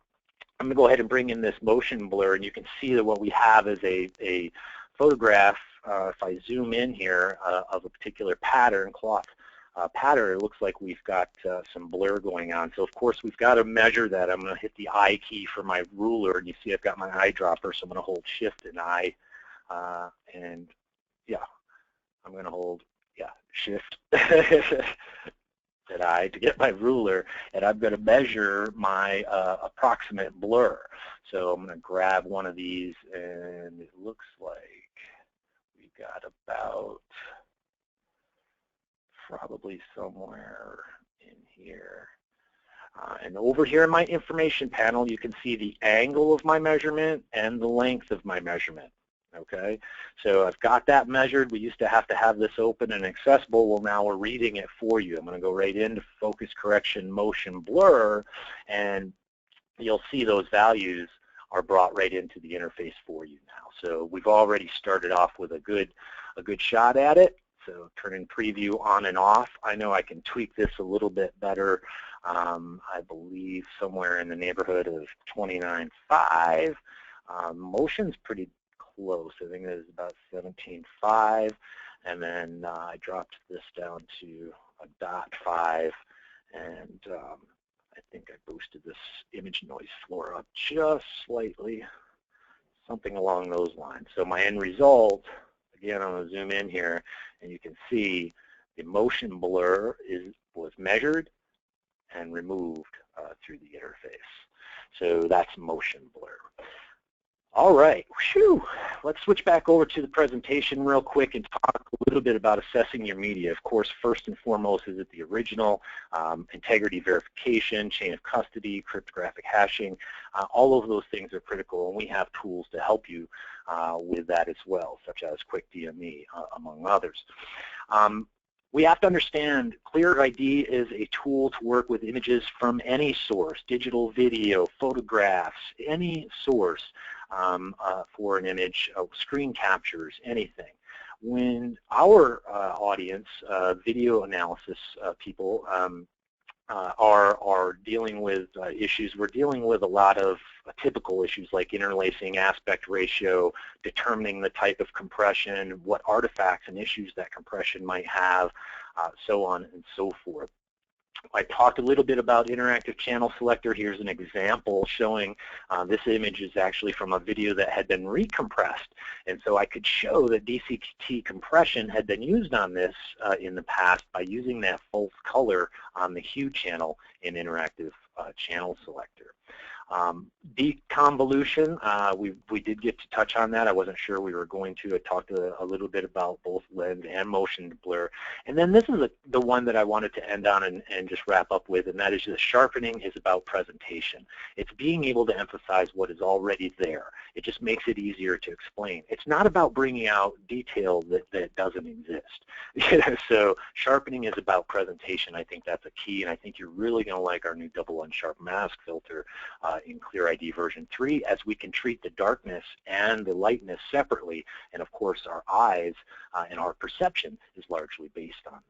I'm going to go ahead and bring in this motion blur, and you can see that what we have is a photograph. If I zoom in here of a particular pattern, cloth pattern, it looks like we've got some blur going on. So of course we've got to measure that. I'm going to hit the I key for my ruler, and you see I've got my eyedropper, so I'm going to hold Shift and I, and yeah, I'm going to hold, yeah, Shift and I to get my ruler, and I'm going to measure my approximate blur. So I'm going to grab one of these, and it looks like we got about probably somewhere in here. And over here in my information panel, you can see the angle of my measurement and the length of my measurement. Okay, so I've got that measured. We used to have this open and accessible. Well, now we're reading it for you. I'm going to go right into focus correction motion blur, and you'll see those values are brought right into the interface for you now. So we've already started off with a good shot at it. So turning preview on and off. I know I can tweak this a little bit better. I believe somewhere in the neighborhood of 29.5. Motion's pretty close. I think it is about 17.5. And then I dropped this down to a 0.5. And I think I boosted this image noise floor up just slightly, something along those lines. So my end result, again, I'm going to zoom in here, and you can see the motion blur was measured and removed through the interface. So that's motion blur. All right, whew. Let's switch back over to the presentation real quick and talk a little bit about assessing your media. Of course, first and foremost is it the original, integrity verification, chain of custody, cryptographic hashing. All of those things are critical, and we have tools to help you with that as well, such as QuickDME, among others. We have to understand ClearID is a tool to work with images from any source, digital video, photographs, any source. for an image, screen captures, anything. When our audience, video analysis people, are dealing with issues, we're dealing with a lot of typical issues like interlacing, aspect ratio, determining the type of compression, what artifacts and issues that compression might have, so on and so forth. I talked a little bit about interactive channel selector. Here's an example showing this image is actually from a video that had been recompressed. And so I could show that DCT compression had been used on this in the past by using that false color on the hue channel in interactive channel selector. Deconvolution, we did get to touch on that. I wasn't sure we were going to. I talked a little bit about both lens and motion blur. And then this is the one that I wanted to end on and just wrap up with, and that is the sharpening is about presentation. It's being able to emphasize what is already there. It just makes it easier to explain. It's not about bringing out detail that doesn't exist. So sharpening is about presentation. I think that's a key, and I think you're really going to like our new double unsharp mask filter in ClearID version 3, as we can treat the darkness and the lightness separately, and of course our eyes and our perception is largely based on that.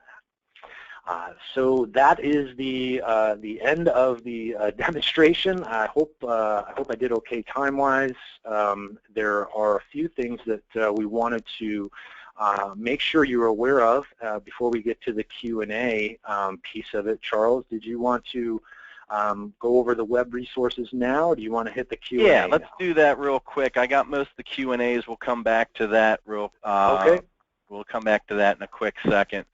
So that is the end of the demonstration. I hope I did okay time-wise. There are a few things that we wanted to make sure you're aware of before we get to the Q&A piece of it. Charles, did you want to go over the web resources now, or do you want to hit the Q&A? Yeah, let's do that real quick. I got most of the Q&As. We'll come back to that okay. We'll come back to that in a quick second.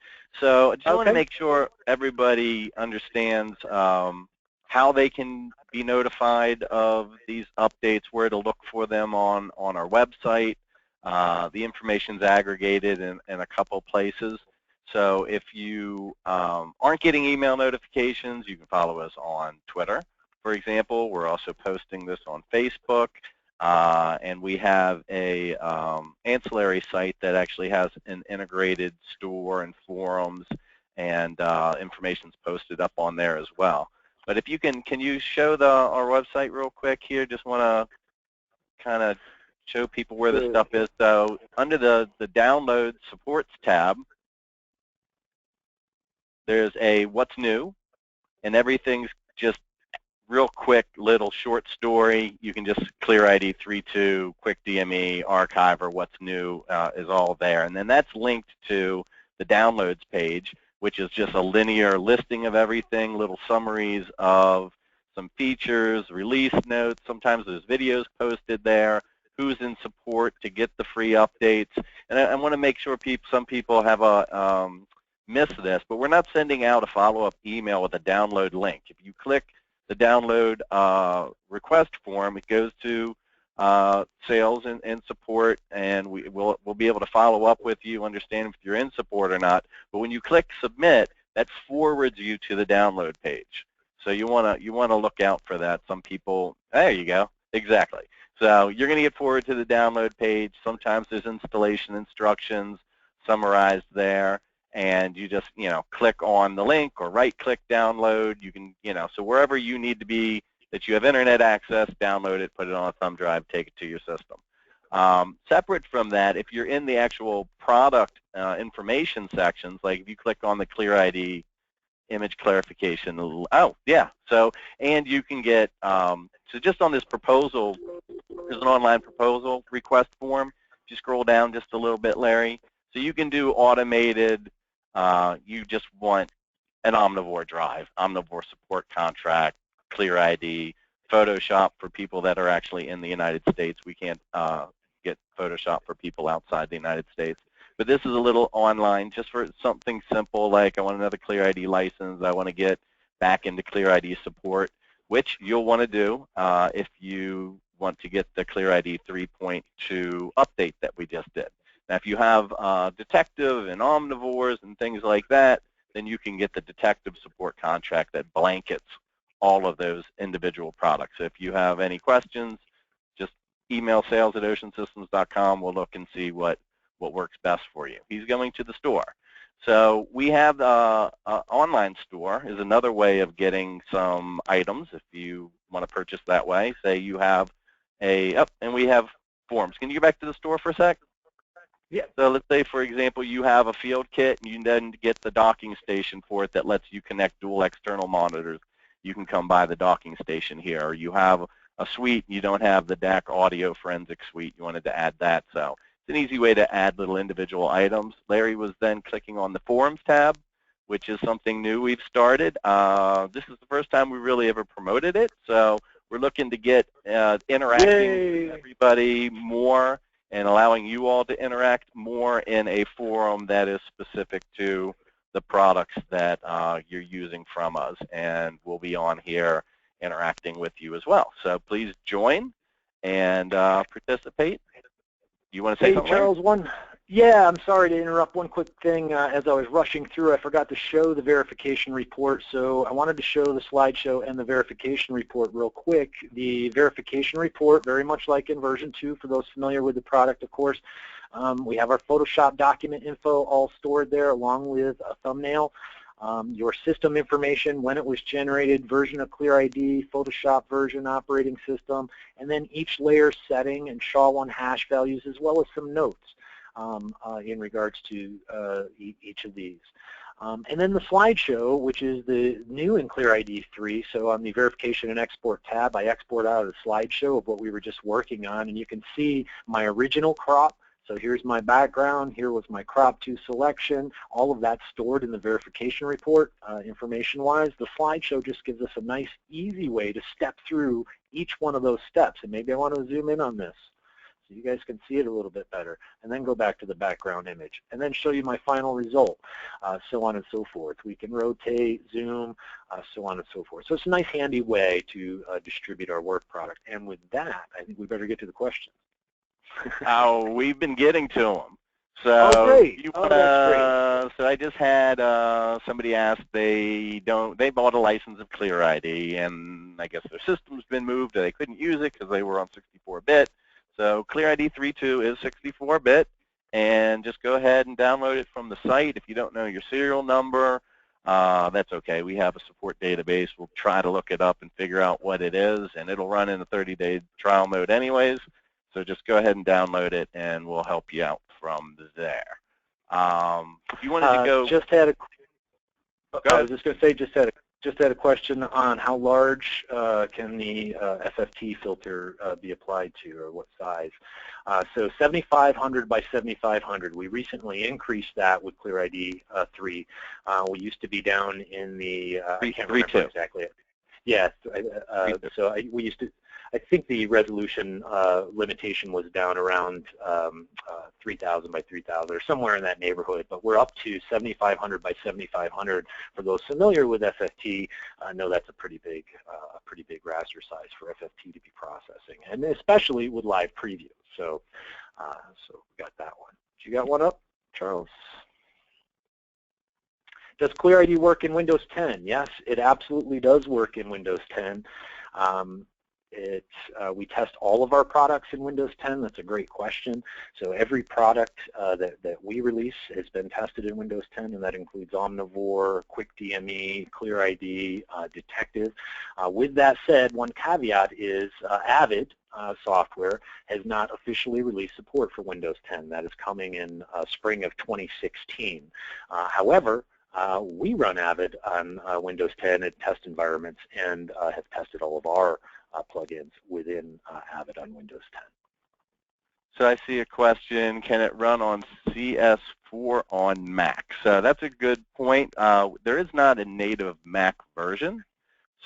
So I just want to make sure everybody understands how they can be notified of these updates, where to look for them on our website. The information's aggregated in a couple places. So if you aren't getting email notifications, you can follow us on Twitter, for example. We're also posting this on Facebook. And we have a ancillary site that actually has an integrated store and forums, and information's posted up on there as well. But if you can you show our website real quick here? Just want to kind of show people where the stuff is. So under the Download Supports tab, there's a What's New, and everything's just real quick little short story. You can just ClearID 3.2, QuickDME, Archiver, What's New is all there. And then that's linked to the Downloads page, which is just a linear listing of everything, little summaries of some features, release notes. Sometimes there's videos posted there, who's in support to get the free updates. And I want to make sure some people have miss this, but we're not sending out a follow-up email with a download link. If you click the download request form, it goes to sales and support, and we'll be able to follow up with you, understand if you're in support or not. But when you click submit, that forwards you to the download page. So you want to look out for that. Some people, there you go, exactly. So you're going to get forwarded to the download page. Sometimes there's installation instructions summarized there, and you just click on the link or right-click download. You can so wherever you need to be that you have internet access, download it, put it on a thumb drive, take it to your system. Separate from that, if you're in the actual product information sections, like if you click on the ClearID image clarification, oh yeah, and you can get so just on this proposal, there's an online proposal request form. If you scroll down just a little bit, Larry, so you can do automated. You just want an Omnivore drive, Omnivore support contract, ClearID, Photoshop for people that are actually in the United States. We can't get Photoshop for people outside the United States. But this is a little online just for something simple like I want another ClearID license. I want to get back into ClearID support, which you'll want to do if you want to get the ClearID 3.2 update that we just did. Now, if you have dTective and Omnivores and things like that, then you can get the dTective support contract that blankets all of those individual products. So if you have any questions, just email sales@oceansystems.com. We'll look and see what works best for you. He's going to the store. So we have the online store is another way of getting some items if you want to purchase that way. Say you have and we have forms. Can you go back to the store for a sec? Yeah. So let's say, for example, you have a field kit and you then get the docking station for it that lets you connect dual external monitors. You can come by the docking station here. Or you have a suite and you don't have the DAC audio forensic suite. You wanted to add that. So it's an easy way to add little individual items. Larry was then clicking on the Forums tab, which is something new we've started. This is the first time we really ever promoted it. So we're looking to get interacting with everybody more and allowing you all to interact more in a forum that is specific to the products that you're using from us. And we'll be on here interacting with you as well. So please join and participate. You want to say something, Charles, yeah, I'm sorry to interrupt. One quick thing. As I was rushing through, I forgot to show the verification report. So I wanted to show the slideshow and the verification report real quick. The verification report, very much like in version 2, for those familiar with the product, of course, we have our Photoshop document info all stored there along with a thumbnail. Your system information, when it was generated, version of ClearID, Photoshop version, operating system, and then each layer setting and SHA-1 hash values, as well as some notes in regards to each of these. And then the slideshow, which is the new in ClearID 3. So on the verification and export tab, I export out a slideshow of what we were just working on, and you can see my original crop. So here's my background, here was my crop to selection, all of that stored in the verification report information-wise. The slideshow just gives us a nice, easy way to step through each one of those steps. And maybe I want to zoom in on this so you guys can see it a little bit better, and then go back to the background image, and then show you my final result, so on and so forth. We can rotate, zoom, so on and so forth. So it's a nice, handy way to distribute our work product. And with that, I think we better get to the questions. We've been getting to them. So, great. That's great. So I just had somebody ask, they bought a license of ClearID, and I guess their system's been moved, or they couldn't use it because they were on 64-bit. So ClearID 3.2 is 64-bit, and just go ahead and download it from the site. If you don't know your serial number, that's okay. We have a support database. We'll try to look it up and figure out what it is, and it'll run in a 30-day trial mode anyways. So just go ahead and download it, and we'll help you out from there. If you wanted to go, I was just going to say, just had a question on how large can the FFT filter be applied to, or what size? So 7,500 by 7,500. We recently increased that with ClearID 3. We used to be down in the I can't remember exactly. Yes. We used to. I think the resolution limitation was down around 3,000 by 3,000 or somewhere in that neighborhood, but we're up to 7,500 by 7,500. For those familiar with FFT, know that's a pretty big raster size for FFT to be processing, and especially with live preview. So, we got that one. You got one up, Charles? Does ClearID work in Windows 10? Yes, it absolutely does work in Windows 10. We test all of our products in Windows 10. That's a great question. So every product that we release has been tested in Windows 10, and that includes Omnivore, QuickDME, ClearID, dTective. With that said, one caveat is Avid software has not officially released support for Windows 10. That is coming in spring of 2016. However, we run Avid on Windows 10 at test environments and have tested all of our plugins within Avid on Windows 10. So I see a question, can it run on CS4 on Mac? So that's a good point. There is not a native Mac version.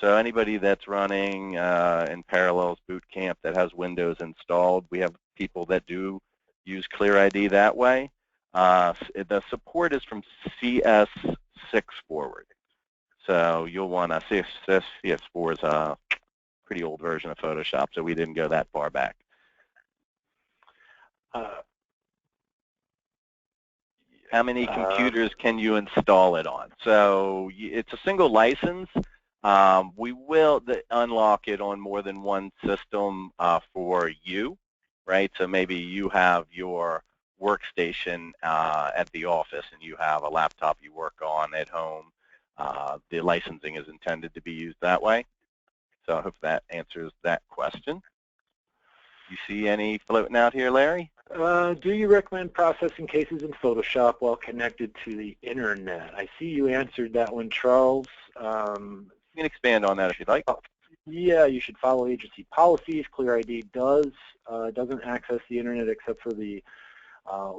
So anybody that's running in Parallels Boot Camp that has Windows installed, we have people that do use ClearID that way. The support is from CS6 forward. So you'll want to, CS4 is a pretty old version of Photoshop, so we didn't go that far back. How many computers can you install it on? So it's a single license. We will unlock it on more than one system for you, right? So maybe you have your workstation at the office and you have a laptop you work on at home. The licensing is intended to be used that way. So I hope that answers that question. You see any floating out here, Larry? Do you recommend processing cases in Photoshop while connected to the internet? I see you answered that one, Charles. You can expand on that if you'd like. Yeah, you should follow agency policies. ClearID doesn't access the internet except for the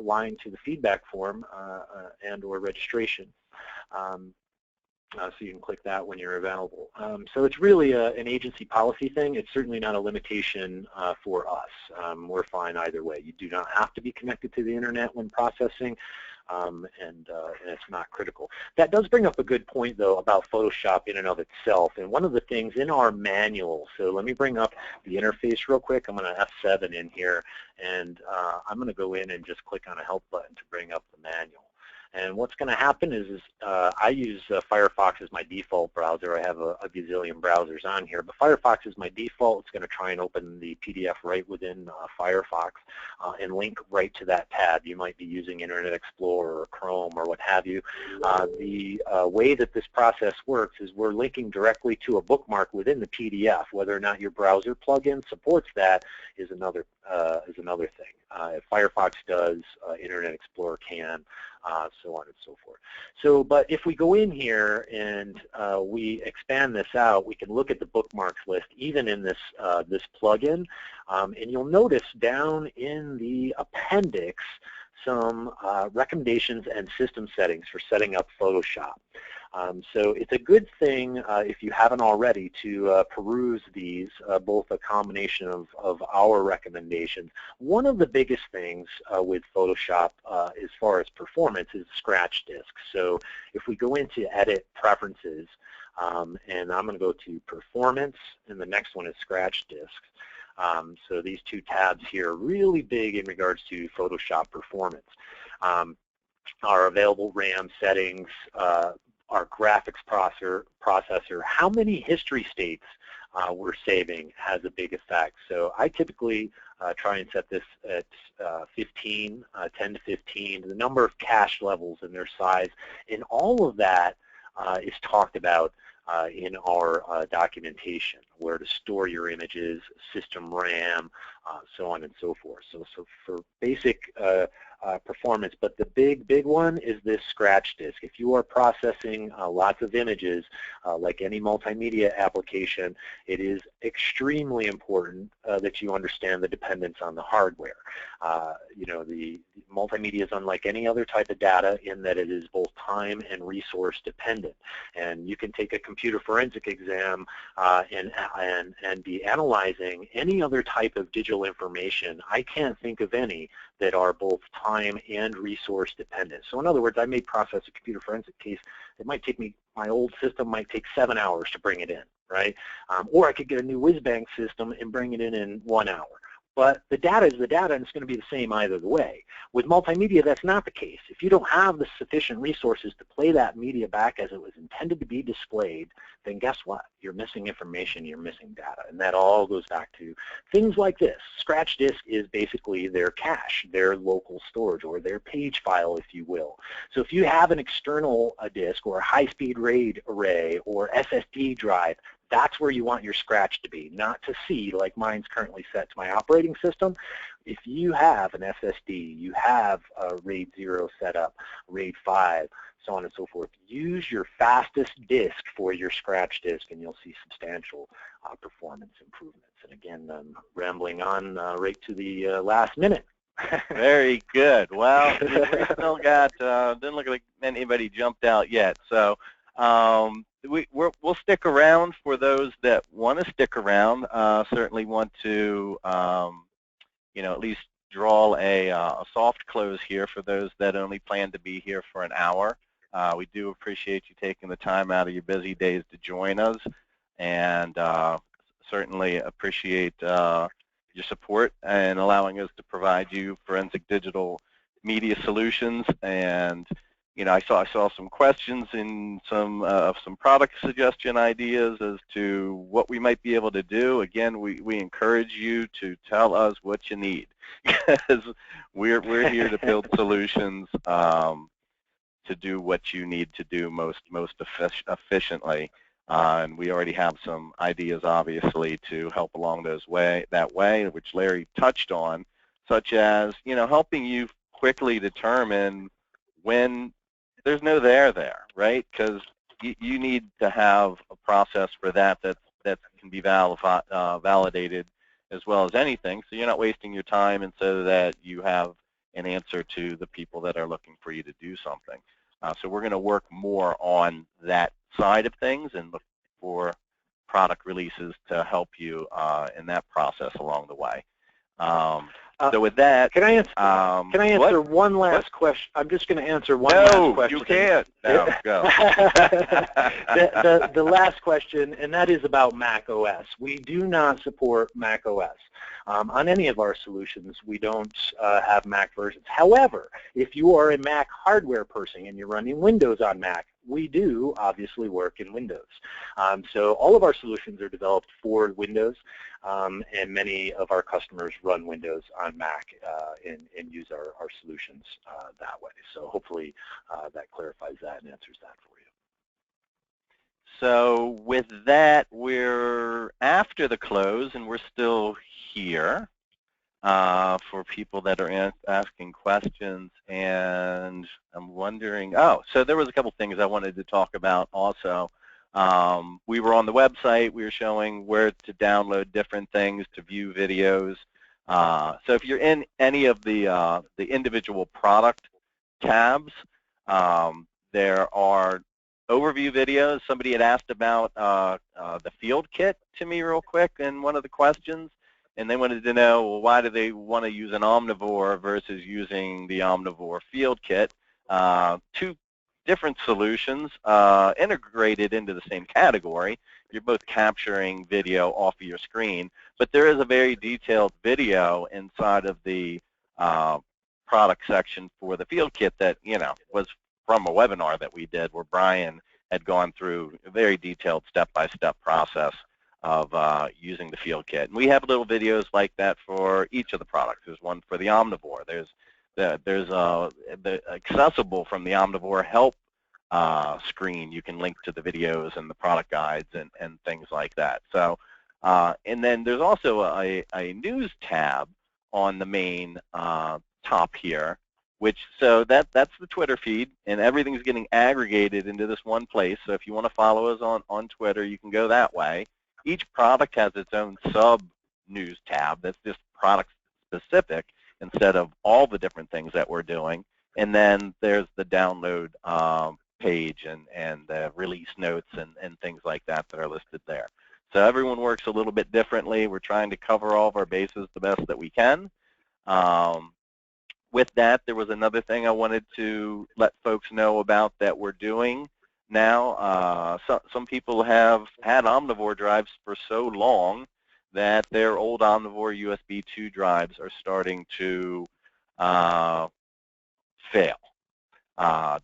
line to the feedback form and or registration. So you can click that when you're available. So it's really an agency policy thing. It's certainly not a limitation for us. We're fine either way. You do not have to be connected to the internet when processing, and it's not critical. That does bring up a good point, though, about Photoshop in and of itself. And one of the things in our manual, so let me bring up the interface real quick. I'm going to F7 in here, and I'm going to go in and just click on a help button to bring up the manual. And what's going to happen is I use Firefox as my default browser. I have a gazillion browsers on here, but Firefox is my default. It's going to try and open the PDF right within Firefox and link right to that tab. You might be using Internet Explorer or Chrome or what have you. The way that this process works is we're linking directly to a bookmark within the PDF. Whether or not your browser plugin supports that is another thing. If Firefox does, Internet Explorer can, so on and so forth. So, but if we go in here and we expand this out, we can look at the bookmarks list, even in this this plugin, and you'll notice down in the appendix some recommendations and system settings for setting up Photoshop. So it's a good thing, if you haven't already, to peruse these, both a combination of our recommendations. One of the biggest things with Photoshop as far as performance is scratch disk. So if we go into Edit Preferences, and I'm going to go to Performance, and the next one is Scratch Disks. So these two tabs here are really big in regards to Photoshop performance. Our available RAM settings, our graphics processor, how many history states we're saving has a big effect. So I typically try and set this at 15, 10 to 15, the number of cache levels and their size, and all of that is talked about in our documentation, where to store your images, system RAM, so on and so forth. So for basic performance, but the big one is this scratch disk. If you are processing lots of images, like any multimedia application, it is extremely important that you understand the dependence on the hardware. You know, the multimedia is unlike any other type of data in that it is both time and resource dependent. And you can take a computer forensic exam and be analyzing any other type of digital information. I can't think of any that are both time and resource dependent. So in other words, I may process a computer forensic case. It might take me, my old system might take 7 hours to bring it in, right? Or I could get a new whiz-bang system and bring it in 1 hour. But the data is the data, and it's going to be the same either way. With multimedia, that's not the case. If you don't have the sufficient resources to play that media back as it was intended to be displayed, then guess what? You're missing information, you're missing data. And that all goes back to things like this. Scratch disk is basically their cache, their local storage, or their page file, if you will. So if you have an external disk or a high-speed RAID array or SSD drive, that's where you want your scratch to be, not to C like mine's currently set to my operating system. If you have an SSD, you have a RAID 0 set up, RAID 5, so on and so forth, use your fastest disk for your scratch disk and you'll see substantial performance improvements. And again, I'm rambling on right to the last minute. Very good. Well, we still got, didn't look like anybody jumped out yet. So we'll stick around for those that want to stick around. Certainly want to, you know, at least draw a soft close here for those that only plan to be here for an hour. We do appreciate you taking the time out of your busy days to join us, and certainly appreciate your support and allowing us to provide you forensic digital media solutions. And you know, I saw some questions and some product suggestion ideas as to what we might be able to do. Again, we encourage you to tell us what you need, because we're here to build solutions to do what you need to do most efficiently. And we already have some ideas, obviously, to help along that way, which Larry touched on, such as, helping you quickly determine when there's no there, right? Because you need to have a process for that can be validated as well as anything, so you're not wasting your time, and so that you have an answer to the people that are looking for you to do something. So we're going to work more on that side of things and look for product releases to help you in that process along the way. So with that, can I answer one last question? I'm just going to answer one last question. No, you can't. No, go. The last question, and that is about Mac OS. We do not support Mac OS. On any of our solutions, we don't have Mac versions. However, if you are a Mac hardware person and you're running Windows on Mac, we do obviously work in Windows. So all of our solutions are developed for Windows, and many of our customers run Windows on Mac and use our solutions that way. So hopefully that clarifies that and answers that for you. So with that, we're after the close, and we're still here for people that are asking questions. And I'm wondering, so there was a couple things I wanted to talk about also. We were on the website. We were showing where to download different things, to view videos. So if you're in any of the individual product tabs, there are overview videos. Somebody had asked about the Field Kit to me real quick in one of the questions, and they wanted to know, well, why do they want to use an Omnivore versus using the Omnivore Field Kit? Two different solutions integrated into the same category. You're both capturing video off of your screen, but there is a very detailed video inside of the product section for the Field Kit that, was from a webinar that we did where Brian had gone through a very detailed step-by-step process of using the Field Kit. And we have little videos like that for each of the products. There's one for the Omnivore. There's the accessible from the Omnivore help screen. You can link to the videos and the product guides and things like that. So, and then there's also a news tab on the main top here, so that's the Twitter feed, and everything's getting aggregated into this one place. So if you want to follow us on Twitter, you can go that way. Each product has its own sub-news tab that's just product-specific instead of all the different things that we're doing. And then there's the download page and the release notes and things like that are listed there. So everyone works a little bit differently. We're trying to cover all of our bases the best that we can. With that, there was another thing I wanted to let folks know about that we're doing now. Some people have had Omnivore drives for so long that their old Omnivore USB 2 drives are starting to fail.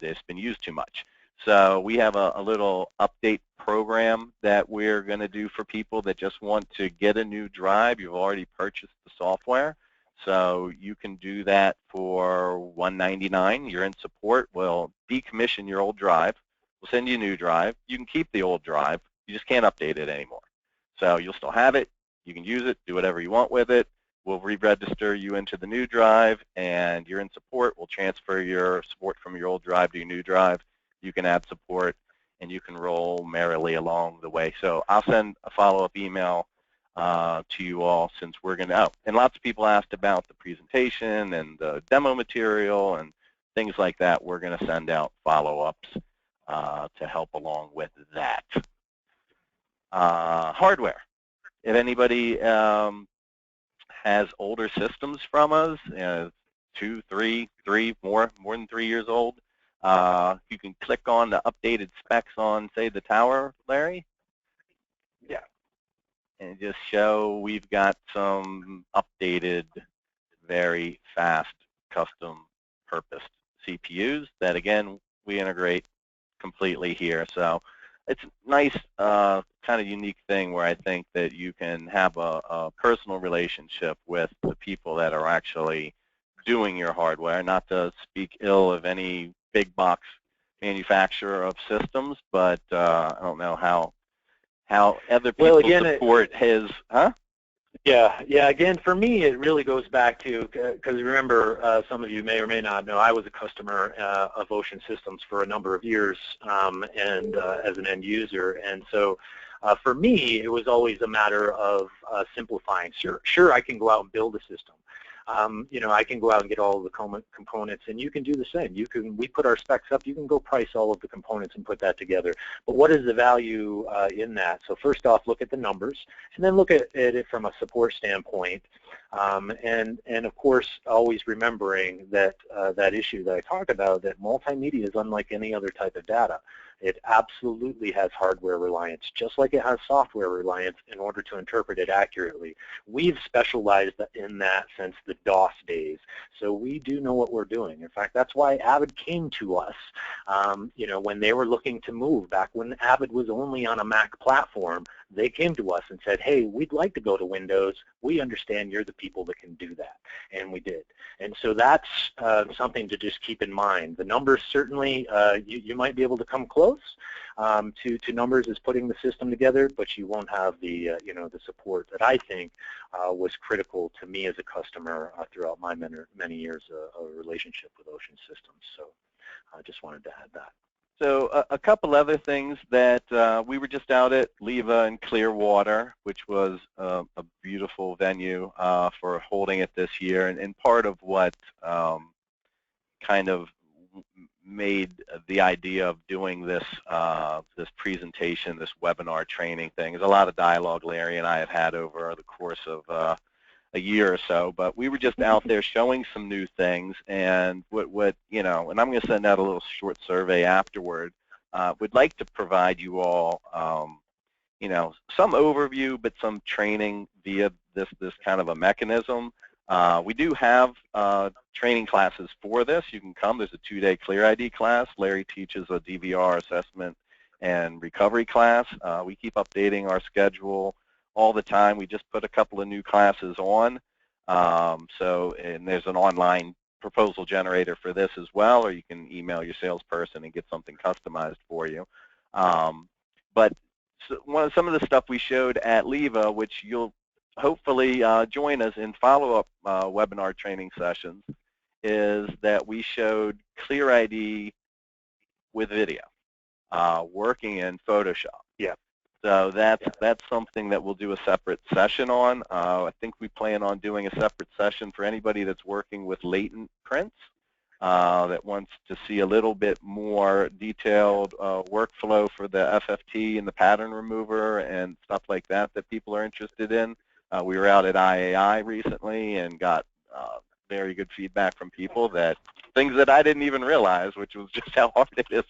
It's been used too much. So we have a little update program that we're going to do for people that just want to get a new drive. You've already purchased the software. So you can do that for $199. You're in support. We'll decommission your old drive. We'll send you a new drive. You can keep the old drive. You just can't update it anymore. So you'll still have it. You can use it, do whatever you want with it. We'll re-register you into the new drive, and you're in support. We'll transfer your support from your old drive to your new drive. You can add support, and you can roll merrily along the way. So I'll send a follow-up email to you all, since we're going to, and lots of people asked about the presentation and the demo material and things like that. We're going to send out follow-ups to help along with that. Hardware. If anybody has older systems from us, 2, 3, more than 3 years old, you can click on the updated specs on, say, the tower, Larry. Yeah. And just show we've got some updated, very fast, custom-purposed CPUs that, again, we integrate completely here. So it's a nice, kind of unique thing where I think that you can have a personal relationship with the people that are actually doing your hardware, not to speak ill of any big box manufacturer of systems, but I don't know how how other people support his, Yeah, again, for me, it really goes back to, because remember, some of you may or may not know, I was a customer of Ocean Systems for a number of years, and as an end user, and so for me, it was always a matter of simplifying. Sure, I can go out and build a system. I can go out and get all of the components, and you can do the same. We put our specs up. You can go price all of the components and put that together. But what is the value in that? So first off, look at the numbers, and then look at it from a support standpoint. And of course, always remembering that that issue that I talked about, that multimedia is unlike any other type of data. It absolutely has hardware reliance, just like it has software reliance in order to interpret it accurately. We've specialized in that since the DOS days, so we do know what we're doing. In fact, that's why Avid came to us, when they were looking to move. Back when Avid was only on a Mac platform, they came to us and said, hey, we'd like to go to Windows. We understand you're the people that can do that, and we did. And so that's something to just keep in mind. The numbers certainly, you might be able to come close to numbers as putting the system together, but you won't have the the support that I think was critical to me as a customer throughout my many years of relationship with Ocean Systems. So I just wanted to add that. So a couple other things that we were just out at LIVA in Clearwater, which was a beautiful venue for holding it this year, and part of what kind of made the idea of doing this this presentation, this webinar training thing, is a lot of dialogue Larry and I have had over the course of a year or so, but we were just out there showing some new things, and and I'm going to send out a little short survey afterward. Would like to provide you all, some overview, but some training via this kind of a mechanism. We do have training classes for this. You can come. There's a 2-day ClearID class. Larry teaches a DVR assessment and recovery class. We keep updating our schedule all the time. We just put a couple of new classes on. And there's an online proposal generator for this as well, or you can email your salesperson and get something customized for you. But some of the stuff we showed at LIVA, which you'll hopefully join us in follow-up webinar training sessions, is that we showed ClearID with video, working in Photoshop. Yeah. So that's something that we'll do a separate session on. I think we plan on doing a separate session for anybody that's working with latent prints, that wants to see a little bit more detailed workflow for the FFT and the pattern remover and stuff like that people are interested in. We were out at IAI recently and got very good feedback from people, that things that I didn't even realize, which was just how hard it is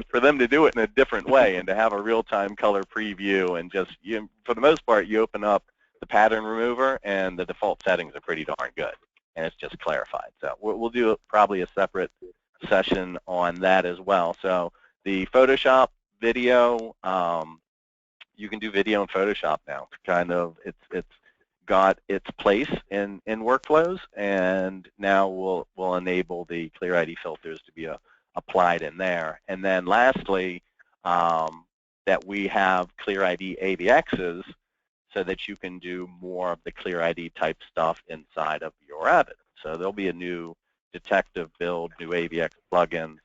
for them to do it in a different way and to have a real-time color preview, and just, for the most part, you open up the pattern remover and the default settings are pretty darn good, and it's just clarified. So we'll do probably a separate session on that as well. So the Photoshop video, you can do video in Photoshop now. Kind of, it's got its place in workflows, and now we'll enable the ClearID filters to be applied in there. And then lastly, that we have ClearID AVXs so that you can do more of the ClearID type stuff inside of your Avid. So there'll be a new dTective build, new AVX plugins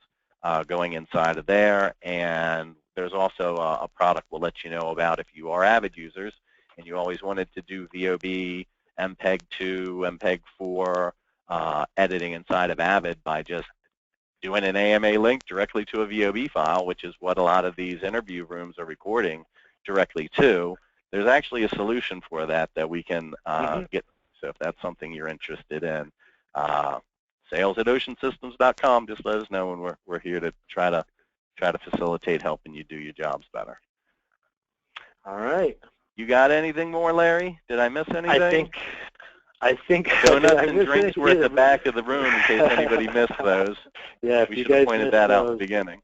going inside of there, and there's also a product we'll let you know about if you are Avid users and you always wanted to do VOB, MPEG-2, MPEG-4 editing inside of Avid by just doing an AMA link directly to a VOB file, which is what a lot of these interview rooms are recording directly to. There's actually a solution for that we can get. So if that's something you're interested in, sales@oceansystems.com. Just let us know, and we're here to try to facilitate helping you do your jobs better. All right. You got anything more, Larry? Did I miss anything? I think donuts and drinks were at the back of the room in case anybody missed those. Yeah, we should have pointed that out at the beginning.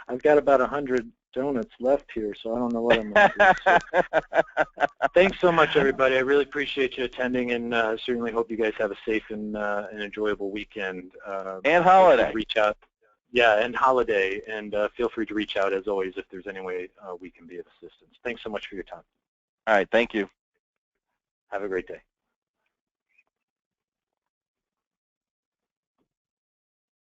I've got about 100 donuts left here, so I don't know what I'm going to do. So. Thanks so much, everybody. I really appreciate you attending, and certainly hope you guys have a safe and enjoyable weekend. And holiday. Reach out. Yeah, and holiday, and feel free to reach out as always if there's any way we can be of assistance. Thanks so much for your time. All right, thank you. Have a great day.